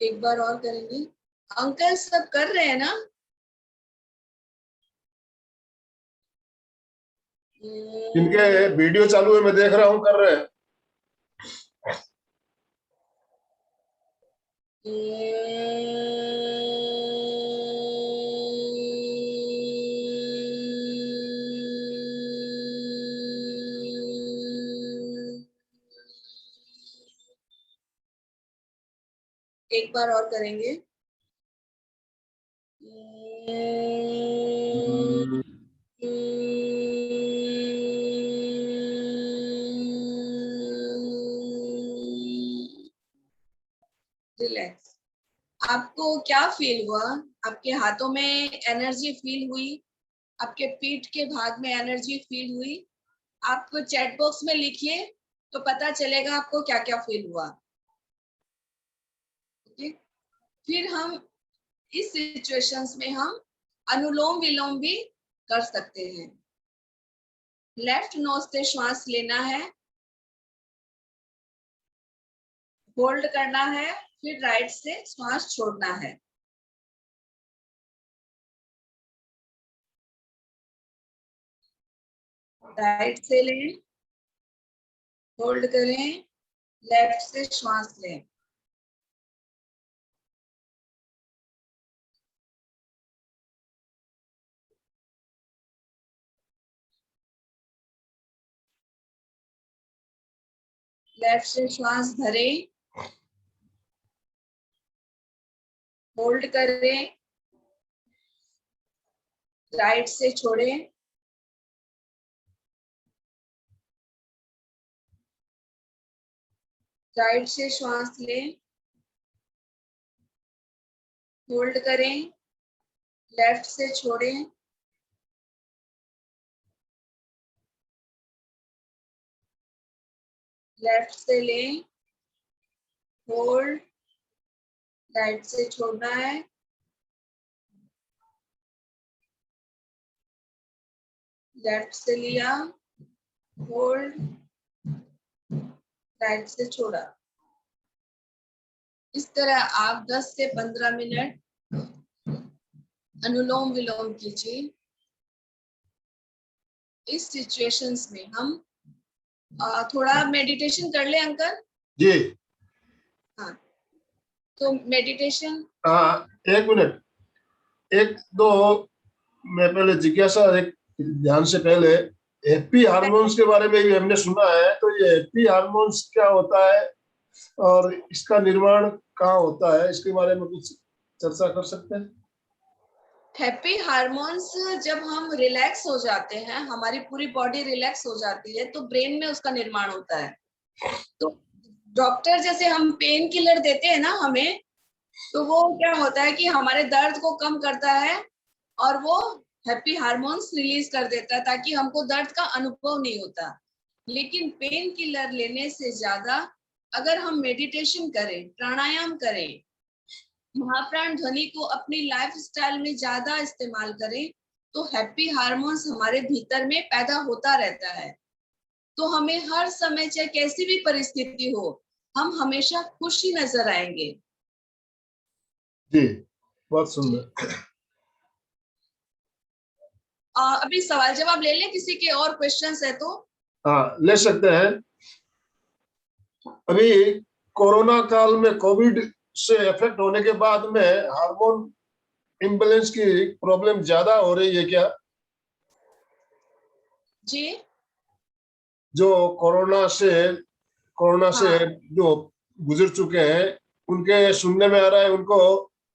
एक बार और करेंगे। अंकल सब कर रहे हैं ना? इनके वीडियो चालू है, मैं देख रहा हूँ, कर रहे हैं। एक बार और करेंगे। रिलैक्स। आपको क्या फील हुआ? आपके हाथों में एनर्जी फील हुई? आपके पीठ के भाग में एनर्जी फील हुई? आप चैट बॉक्स में लिखिए तो पता चलेगा आपको क्या क्या फील हुआ। ओके, फिर हम इस सिचुएशंस में हम अनुलोम विलोम भी कर सकते हैं। लेफ्ट नोज से श्वास लेना है, होल्ड करना है, फिर राइट से श्वास छोड़ना है। राइट से लें, होल्ड करें, लेफ्ट से श्वास लें। लेफ्ट से श्वास भरें, होल्ड करें, राइट से छोड़ें, राइट से श्वास लें, होल्ड करें, लेफ्ट से छोड़ें, लेफ्ट से लें, होल्ड, राइट से छोड़ना है, लेफ्ट से लिया, होल्ड, राइट से छोड़ा। इस तरह आप 10 से 15 मिनट अनुलोम विलोम कीजिए। इस सिचुएशंस में हम थोड़ा मेडिटेशन कर ले अंकल। जी हाँ, तो मेडिटेशन हाँ, एक मिनट, एक दो, मैं पहले जिज्ञासा, एक ध्यान से पहले हैप्पी हार्मोन्स के बारे में भी हमने सुना है, तो ये हैप्पी हार्मोन्स क्या होता है और इसका निर्माण कहाँ होता है, इसके बारे में कुछ चर्चा कर सकते हैं? हैप्पी हार्मोन्स जब हम रिलैक्स हो जाते हैं, हमारी पूरी बॉडी रिलैक्स हो जाती है, तो ब्रेन में उसका निर्माण होता है। तो डॉक्टर जैसे हम पेन किलर देते हैं ना हमें, तो वो क्या होता है कि हमारे दर्द को कम करता है और वो हैप्पी हार्मोन्स रिलीज कर देता है ताकि हमको दर्द का अनुभव नहीं होता। लेकिन पेन किलर लेने से ज्यादा अगर हम मेडिटेशन करें, प्राणायाम करें, महाप्राण ध्वनि को अपनी लाइफस्टाइल में ज्यादा इस्तेमाल करें, तो हैप्पी हार्मोन्स हमारे भीतर में पैदा होता रहता है। तो हमें हर समय, चाहे कैसी भी परिस्थिति हो, हम हमेशा खुश ही नजर आएंगे। जी, बहुत सुंदर। अभी सवाल जवाब ले लें, किसी के और क्वेश्चंस है तो? हाँ, ले सकते हैं। अभी कोरोना काल में कोविड से इफेक्ट होने के बाद में हार्मोन इम्बैलेंस की प्रॉब्लम ज्यादा हो रही है क्या? जी जो कोरोना से हाँ, जो गुजर चुके हैं, उनके सुनने में आ रहा है उनको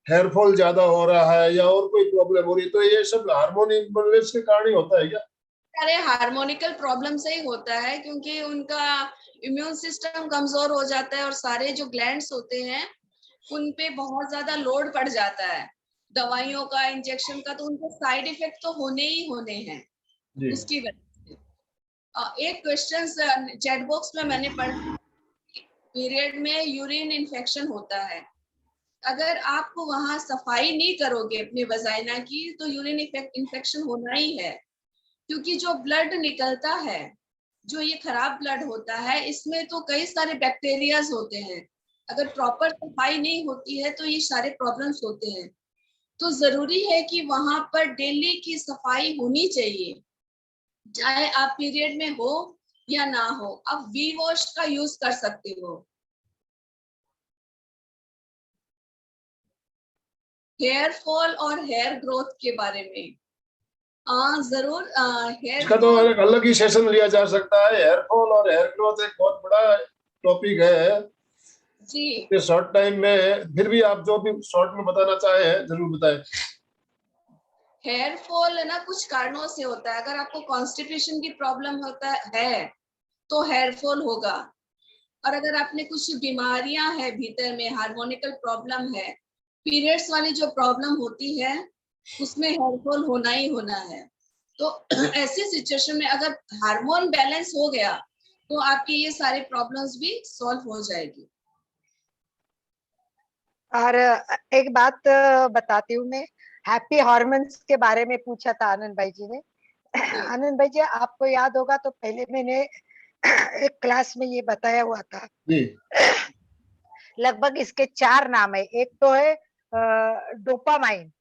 हेयर फॉल ज्यादा हो रहा है या और कोई प्रॉब्लम हो रही है, तो ये सब हार्मोन इम्बैलेंस के कारण ही होता है क्या? सारे हार्मोनिकल प्रॉब्लम से ही होता है, क्योंकि उनका इम्यून सिस्टम कमजोर हो जाता है और सारे जो ग्लैंड्स होते हैं उन पे बहुत ज्यादा लोड पड़ जाता है दवाइयों का, इंजेक्शन का, तो उनके साइड इफेक्ट तो होने ही होने हैं जी उसकी वजह से। एक क्वेश्चन चैट बॉक्स में मैंने पढ़ा, पीरियड में यूरिन इन्फेक्शन होता है। अगर आप वहां सफाई नहीं करोगे अपने वजाइना की, तो यूरिन इन्फेक्शन होना ही है। क्योंकि जो ब्लड निकलता है, जो ये खराब ब्लड होता है, इसमें तो कई सारे बैक्टीरियाज होते हैं। अगर प्रॉपर सफाई नहीं होती है तो ये सारे प्रॉब्लम्स होते हैं। तो जरूरी है कि वहां पर डेली की सफाई होनी चाहिए, चाहे आप पीरियड में हो या ना हो। आप वी वॉश का यूज कर सकते हो। हेयर फॉल और हेयर ग्रोथ के बारे में जरूर, हेयर इसका तो फॉल। एक अलग ही सेशन लिया जा सकता है। हेयर फॉल और हेयर ग्रोथ एक बहुत बड़ा टॉपिक है। जी, ये शॉर्ट टाइम में फिर भी आप जो भी शॉर्ट में बताना चाहे जरूर बताएं। हेयर फॉल है ना, कुछ कारणों से होता है। अगर आपको कॉन्स्टिपेशन की प्रॉब्लम होता है तो हेयर फॉल होगा। और अगर आपने कुछ बीमारियां हैं भीतर में, हार्मोनिकल प्रॉब्लम है, पीरियड्स वाली जो प्रॉब्लम होती है, उसमें हेयर फॉल होना ही होना है। तो ऐसी सिचुएशन में अगर हार्मोन बैलेंस हो गया तो आपकी ये सारी प्रॉब्लम्स भी सॉल्व हो जाएगी। और एक बात बताती हूँ मैं, हैप्पी हॉर्मोन्स के बारे में पूछा था आनंद भाई जी ने। जी आनंद भाई जी, आपको याद होगा तो पहले मैंने एक क्लास में ये बताया हुआ था। जी लगभग इसके 4 नाम है। एक तो है डोपामाइन।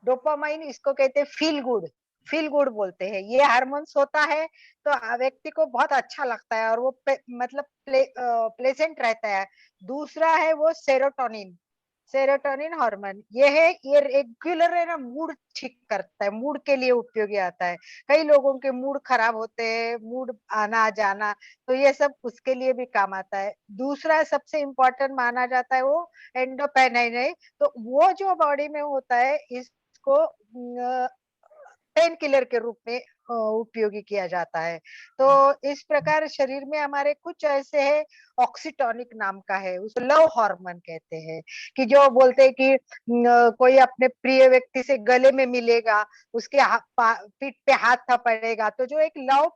डोपामाइन इसको कहते हैं फील गुड, फील गुड बोलते हैं। ये हार्मोन्स होता है तो व्यक्ति को बहुत अच्छा लगता है और वो मतलब प्लेजेंट रहता है। दूसरा है वो सेरोटोनिन। सेरोटोनिन हार्मोन ये है, ये रेगुलर है ना, मूड ठीक करता है, मूड के लिए उपयोगी आता है। कई लोगों के मूड खराब होते हैं, मूड आना जाना, तो ये सब उसके लिए भी काम आता है। दूसरा सबसे इम्पोर्टेंट माना जाता है वो एंडोपेनाइन है, तो वो जो बॉडी में होता है इसको पेन किलर के रूप में उपयोगी किया जाता है। तो इस प्रकार शरीर में हमारे कुछ ऐसे है, ऑक्सीटोनिक नाम का है, उसको लव हार्मोन कहते हैं, कि जो बोलते हैं कि कोई अपने प्रिय व्यक्ति से गले में मिलेगा, उसके पीठ पे हाथ थपड़ेगा, तो जो एक लव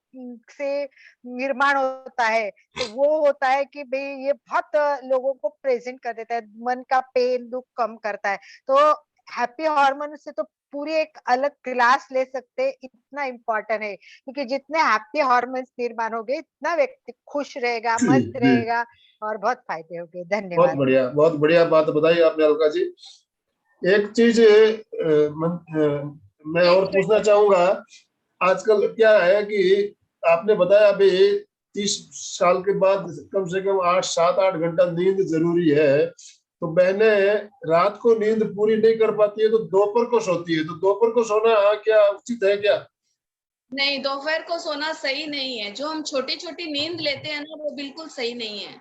से निर्माण होता है, तो वो होता है कि भाई ये बहुत लोगों को प्रेजेंट कर देता है, मन का पेन दुख कम करता है। तो हैप्पी हार्मोन से तो पूरी एक अलग क्लास ले सकते हैं, इतना इम्पोर्टेंट है, क्योंकि जितने हैप्पी हार्मोन्स निर्माण हो गए, इतना व्यक्ति खुश रहेगा, जी मस्त जी, रहेगा और बहुत फायदे होंगे। धन्यवाद। बहुत बढ़िया बात बताई आपने अलका जी। एक चीज मैं और एक पूछना चाहूंगा। आजकल क्या है कि आपने बताया अभी 30 साल के बाद कम से कम 8 7 8 घंटा नींद जरूरी है, तो बहनें रात को नींद पूरी नहीं कर पाती है तो दोपहर को सोती है, तो दोपहर को सोना क्या उचित है क्या? नहीं, दोपहर को सोना सही नहीं है। जो हम छोटी छोटी नींद लेते हैं ना, वो बिल्कुल सही नहीं है।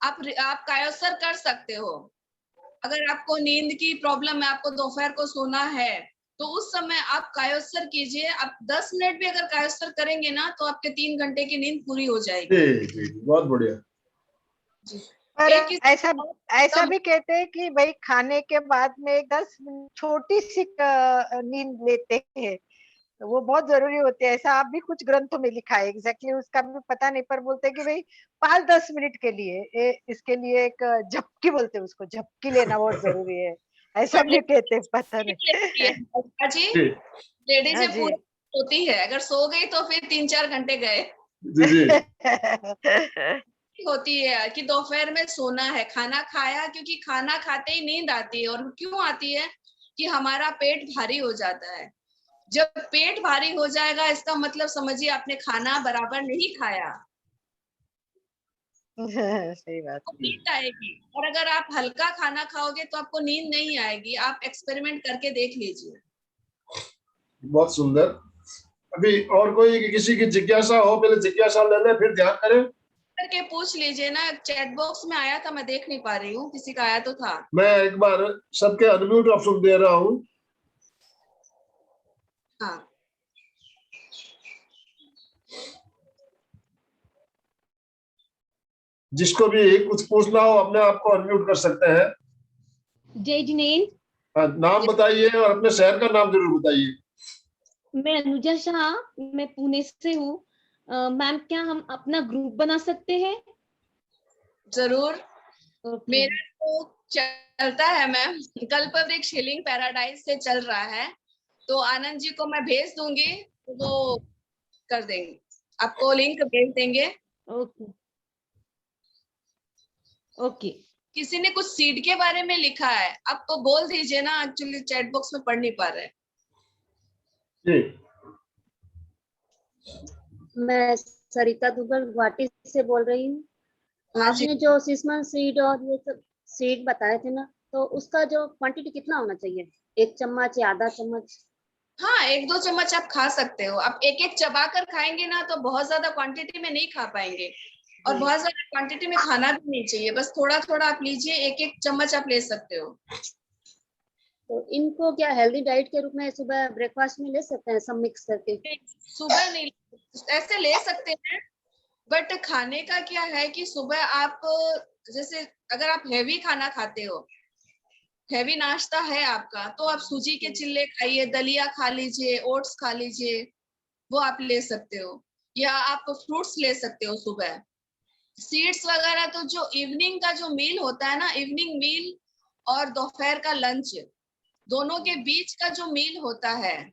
आप कायोत्सर्ग कर सकते हो। अगर आपको नींद की प्रॉब्लम है, आपको दोपहर को सोना है, तो उस समय आप कायोत्सर्ग कीजिए। आप 10 मिनट भी अगर कायोत्सर्ग करेंगे ना, तो आपके 3 घंटे की नींद पूरी हो जाएगी। जी जी, बहुत बढ़िया। जी। पर एक ऐसा ऐसा कम भी कहते हैं कि भाई खाने के बाद में 10 मिनट छोटी सी नींद लेते हैं, तो वो बहुत जरूरी होती है। ऐसा आप भी कुछ ग्रंथों में लिखा है, एग्जैक्टली उसका भी पता नहीं, पर बोलते हैं कि भाई 5-10 मिनट के लिए इसके लिए एक झपकी, बोलते हैं उसको, झपकी लेना बहुत जरूरी है, ऐसा भी कहते हैं, पता लेती है नहीं। जी, जी लेडीज हाँ जी। पूरी होती है। अगर सो गई तो फिर 3-4 घंटे गए। जी जी होती है कि दोपहर में सोना है, खाना खाया, क्योंकि खाना खाते ही नींद आती है। और क्यों आती है? कि हमारा पेट भारी हो जाता है। जब पेट भारी हो जाएगा, इसका मतलब समझिए आपने खाना बराबर नहीं खाया, सही बात। तो नींद आएगी। और अगर आप हल्का खाना खाओगे तो आपको नींद नहीं आएगी। आप एक्सपेरिमेंट करके देख लीजिए। बहुत सुंदर। अभी और कोई किसी की जिज्ञासा हो, पहले जिज्ञासा ले ले फिर ध्यान करें। करके पूछ लीजिए ना। चैट बॉक्स में आया था, मैं देख नहीं पा रही हूँ, किसी का आया तो था। मैं एक बार सबके अनम्यूट ऑप्शन दे रहा हूँ। हाँ, जिसको भी कुछ पूछना हो अपने आप को अनम्यूट कर सकते हैं। जय जिनेन। हाँ, नाम बताइए और अपने शहर का नाम जरूर बताइए। मैं अनुजा शाह, मैं पुणे से हूँ। मैम, क्या हम अपना ग्रुप बना सकते हैं? जरूर। ओके। मेरा तो चलता है मैम, कल्पवृक्ष हीलिंग पैराडाइज से चल रहा है। तो आनंद जी को मैं भेज दूंगी, तो वो कर देंगे, आपको लिंक भेज देंगे। Okay okay. किसी ने कुछ सीड के बारे में लिखा है, आपको बोल दीजिए ना, एक्चुअली चैट बॉक्स में पढ़ नहीं पा रहे। जी मैं सरिता दुबल गुवाहाटी से बोल रही हूँ। हाँ जी। आपने जो सिस्मन सीड और ये सब सीड बताए थे ना, तो उसका जो क्वांटिटी कितना होना चाहिए? 1 चम्मच या आधा चम्मच? हाँ, 1-2 चम्मच आप खा सकते हो। आप एक एक चबा कर खाएंगे ना, तो बहुत ज्यादा क्वांटिटी में नहीं खा पाएंगे। और बहुत ज्यादा क्वांटिटी में खाना भी नहीं चाहिए, बस थोड़ा थोड़ा आप लीजिए, एक एक चम्मच आप ले सकते हो। तो इनको क्या हेल्दी डाइट के रूप में सुबह ब्रेकफास्ट में ले सकते हैं, सब मिक्स करके? सुबह नहीं, ऐसे ले सकते हैं, बट खाने का क्या है कि सुबह आप, जैसे अगर आप हैवी खाना खाते हो, हैवी नाश्ता है आपका, तो आप सूजी के चिल्ले खाइए, दलिया खा लीजिए, ओट्स खा लीजिए, वो आप ले सकते हो। या आप फ्रूट्स ले सकते हो सुबह। सीड्स वगैरह तो जो इवनिंग का जो मील होता है ना, इवनिंग मील और दोपहर का लंच, दोनों के बीच का जो मील होता है,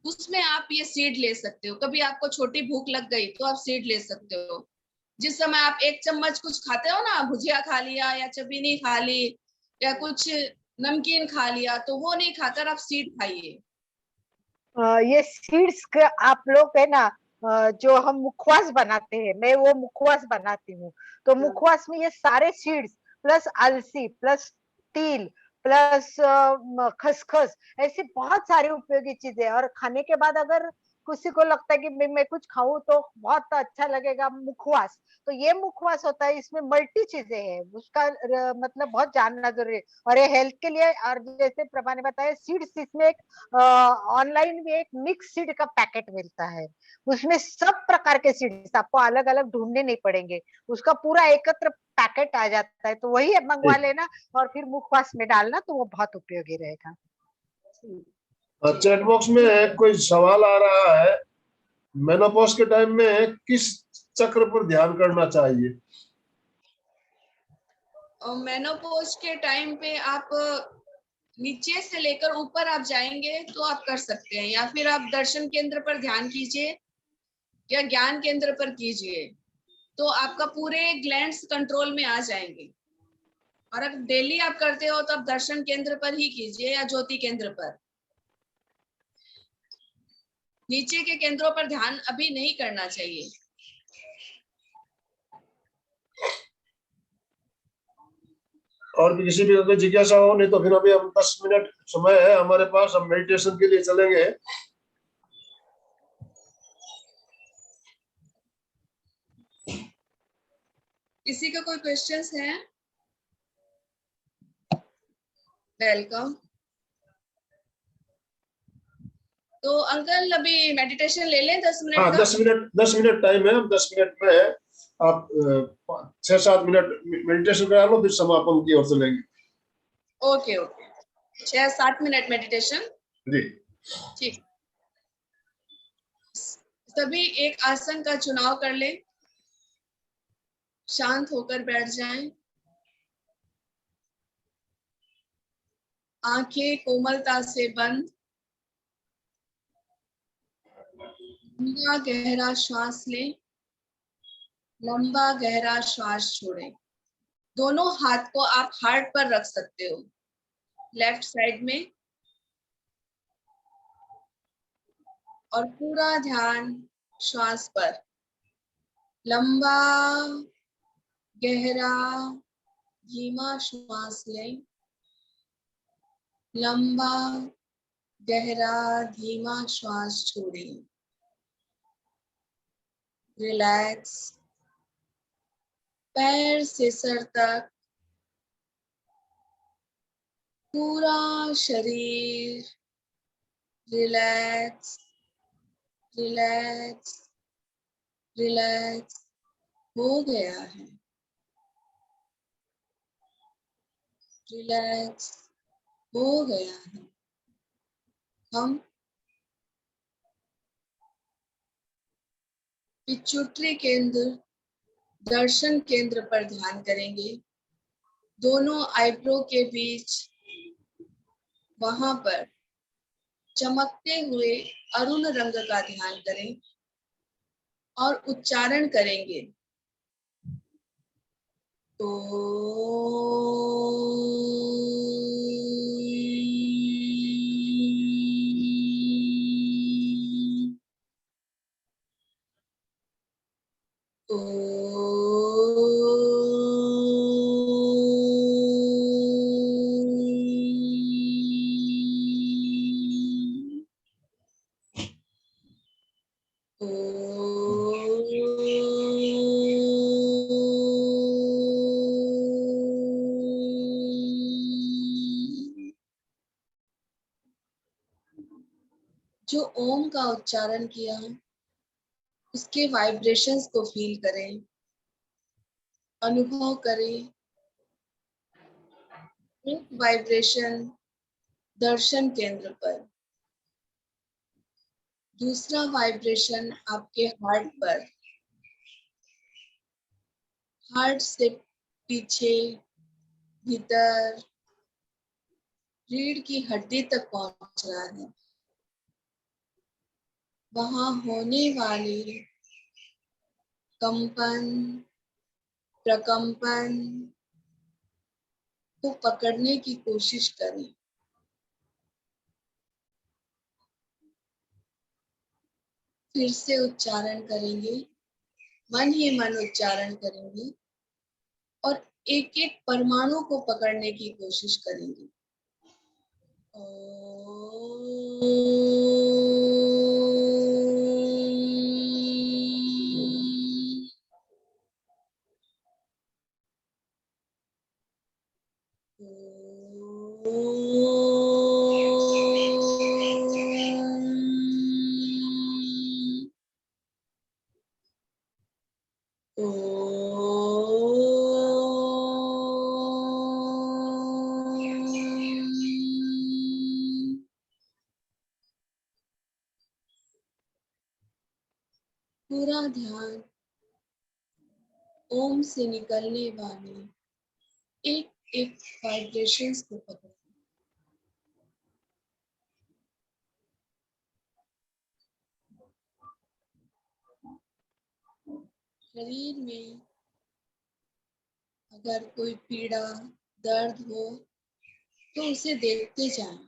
उसमें आप ये सीड ले सकते हो। कभी आपको छोटी भूख लग गई तो आप सीड ले सकते हो। जिस समय आप 1 चम्मच कुछ खाते हो ना, भुजिया खा लिया या चबीनी खा ली या कुछ नमकीन खा लिया, तो वो नहीं खाकर आप सीड खाइए। ये सीड्स का आप लोग है ना, जो हम मुखवास बनाते हैं, मैं वो मुखवास बनाती हूँ, तो मुखवास में ये सारे सीड्स प्लस अलसी प्लस तिल प्लस खसखस, ऐसी बहुत सारी उपयोगी चीजें। और खाने के बाद अगर किसी को लगता है कि मैं कुछ खाऊं तो बहुत अच्छा लगेगा, मुखवास, तो ये मुखवास होता है, इसमें मल्टी चीजें हैं, उसका मतलब बहुत जानना जरूरी है। और ये हेल्थ के लिए, और जैसे प्रभा ने बताया सीड्स, इसमें एक ऑनलाइन भी एक मिक्स सीड का पैकेट मिलता है, उसमें सब प्रकार के सीड्स आपको अलग अलग ढूंढने नहीं पड़ेंगे, उसका पूरा एकत्र पैकेट आ जाता है, तो वही मंगवा लेना और फिर मुखवास में डालना, तो वो बहुत उपयोगी रहेगा। चैट बॉक्स में कोई सवाल आ रहा है, मेनोपॉज के टाइम में किस चक्र पर ध्यान करना चाहिए? और मेनोपॉज के टाइम पे आप नीचे से लेकर ऊपर आप जाएंगे तो आप कर सकते हैं, या फिर आप दर्शन केंद्र पर ध्यान कीजिए या ज्ञान केंद्र पर कीजिए, तो आपका पूरे ग्लैंड्स कंट्रोल में आ जाएंगे। और अगर डेली आप करते हो तो आप दर्शन केंद्र पर ही कीजिए या ज्योति केंद्र पर। नीचे के केंद्रों पर ध्यान अभी नहीं करना चाहिए। और भी किसी भी कोई जिज्ञासा हो, नहीं तो फिर अभी हम 10 मिनट समय है हमारे पास, हम मेडिटेशन के लिए चलेंगे। किसी का कोई क्वेश्चंस है? वेलकम। तो अंकल अभी मेडिटेशन ले लें 10 मिनट हाँ, का? 10 मिनट टाइम है, 10 मिनट में आप 6-7 मिनट मेडिटेशन करा लो, फिर समापन की ओर चलेंगे। Okay okay, 6-7 minute meditation. जी। ठीक, सभी एक आसन का चुनाव कर ले, शांत होकर बैठ जाएं, आंखें कोमलता से बंद, लंबा गहरा श्वास लें, लंबा गहरा श्वास छोड़ें। दोनों हाथ को आप हार्ट पर रख सकते हो, लेफ्ट साइड में, और पूरा ध्यान श्वास पर। लंबा गहरा धीमा श्वास लें, लंबा गहरा धीमा श्वास छोड़ें। रिलैक्स, पैर से सर तक पूरा शरीर रिलैक्स रिलैक्स रिलैक्स हो गया है। रिलैक्स हो गया है। हम पिट्यूटरी केंद्र, दर्शन केंद्र पर ध्यान करेंगे। दोनों आईब्रो के बीच, वहां पर चमकते हुए अरुण रंग का ध्यान करें और उच्चारण करेंगे। तो जो ओम का उच्चारण किया, उसके वाइब्रेशंस को फील करें, अनुभव करें। एक वाइब्रेशन दर्शन केंद्र पर, दूसरा वाइब्रेशन आपके हार्ट पर, हार्ट से पीछे भीतर रीढ़ की हड्डी तक पहुंच रहा है। वहां होने वाली कंपन प्रकंपन को पकड़ने की कोशिश करें। फिर से उच्चारण करेंगे, मन ही मन उच्चारण करेंगे और एक एक परमाणु को पकड़ने की कोशिश करेंगे। पूरा ध्यान ओम से निकलने वाले एक एक वाइब्रेशंस को पकड़ो। शरीर में अगर कोई पीड़ा, दर्द हो तो उसे देखते जाएं।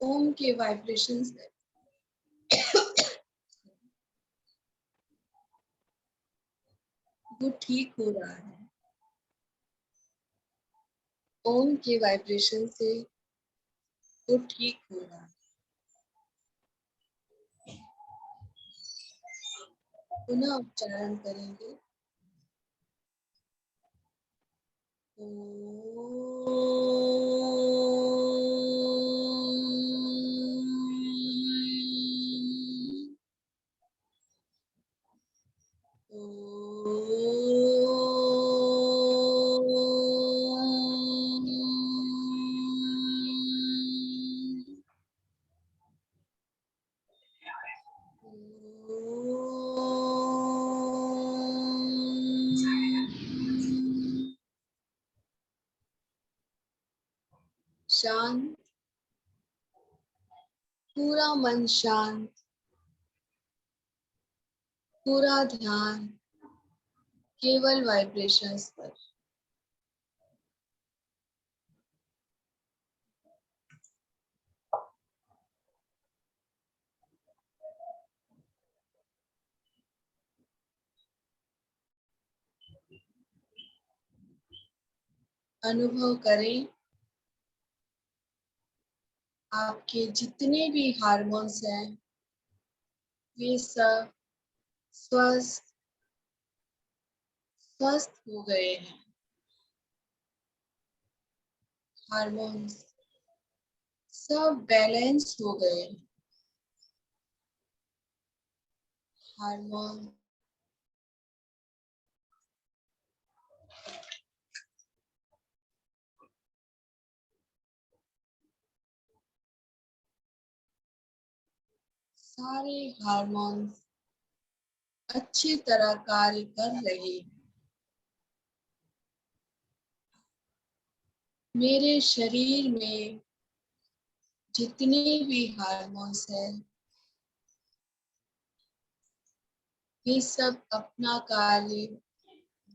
ओम के वाइब्रेशंस वो ठीक हो रहा है। ओम के वाइब्रेशन से वो ठीक हो रहा है। पुनः उच्चारण करेंगे। शांत, पूरा मन शांत, पूरा ध्यान केवल वाइब्रेशंस पर। अनुभव करें आपके जितने भी हार्मोन्स हैं वे सब स्वस्थ स्वस्थ हो गए हैं। हार्मोन्स सब बैलेंस हो गए हैं। हार्मोन सारे हार्मोन्स अच्छी तरह कार्य कर रहे हैं। मेरे शरीर में जितने भी हार्मोन्स हैं वे सब अपना कार्य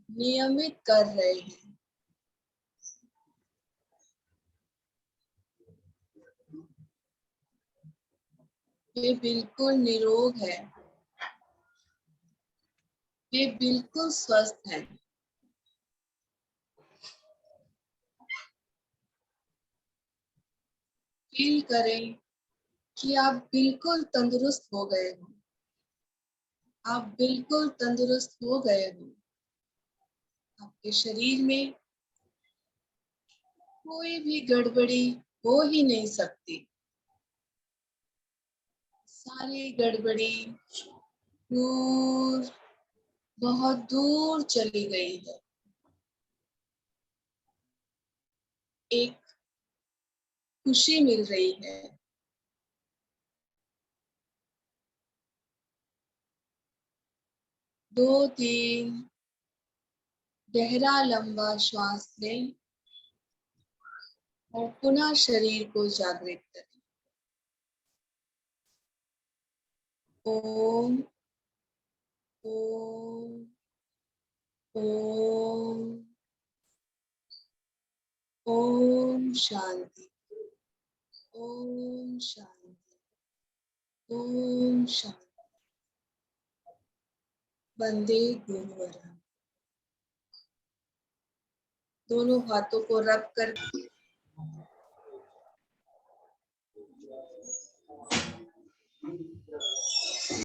नियमित कर रहे हैं। वे बिल्कुल निरोग है। वे बिल्कुल स्वस्थ हैं। फील करें कि आप बिल्कुल तंदुरुस्त हो गए हो। आप बिल्कुल तंदुरुस्त हो गए हो। आपके शरीर में कोई भी गड़बड़ी हो ही नहीं सकती। सारी गड़बड़ी दूर, बहुत दूर चली गई है। एक खुशी मिल रही है। दो तीन गहरा लंबा श्वास लें और पुनः शरीर को जागृत करें। ओम ओम ओम ओम शांति। ओम शांति। ओम शांति। वंदे गुरुवरम। दोनों हाथों को रब कर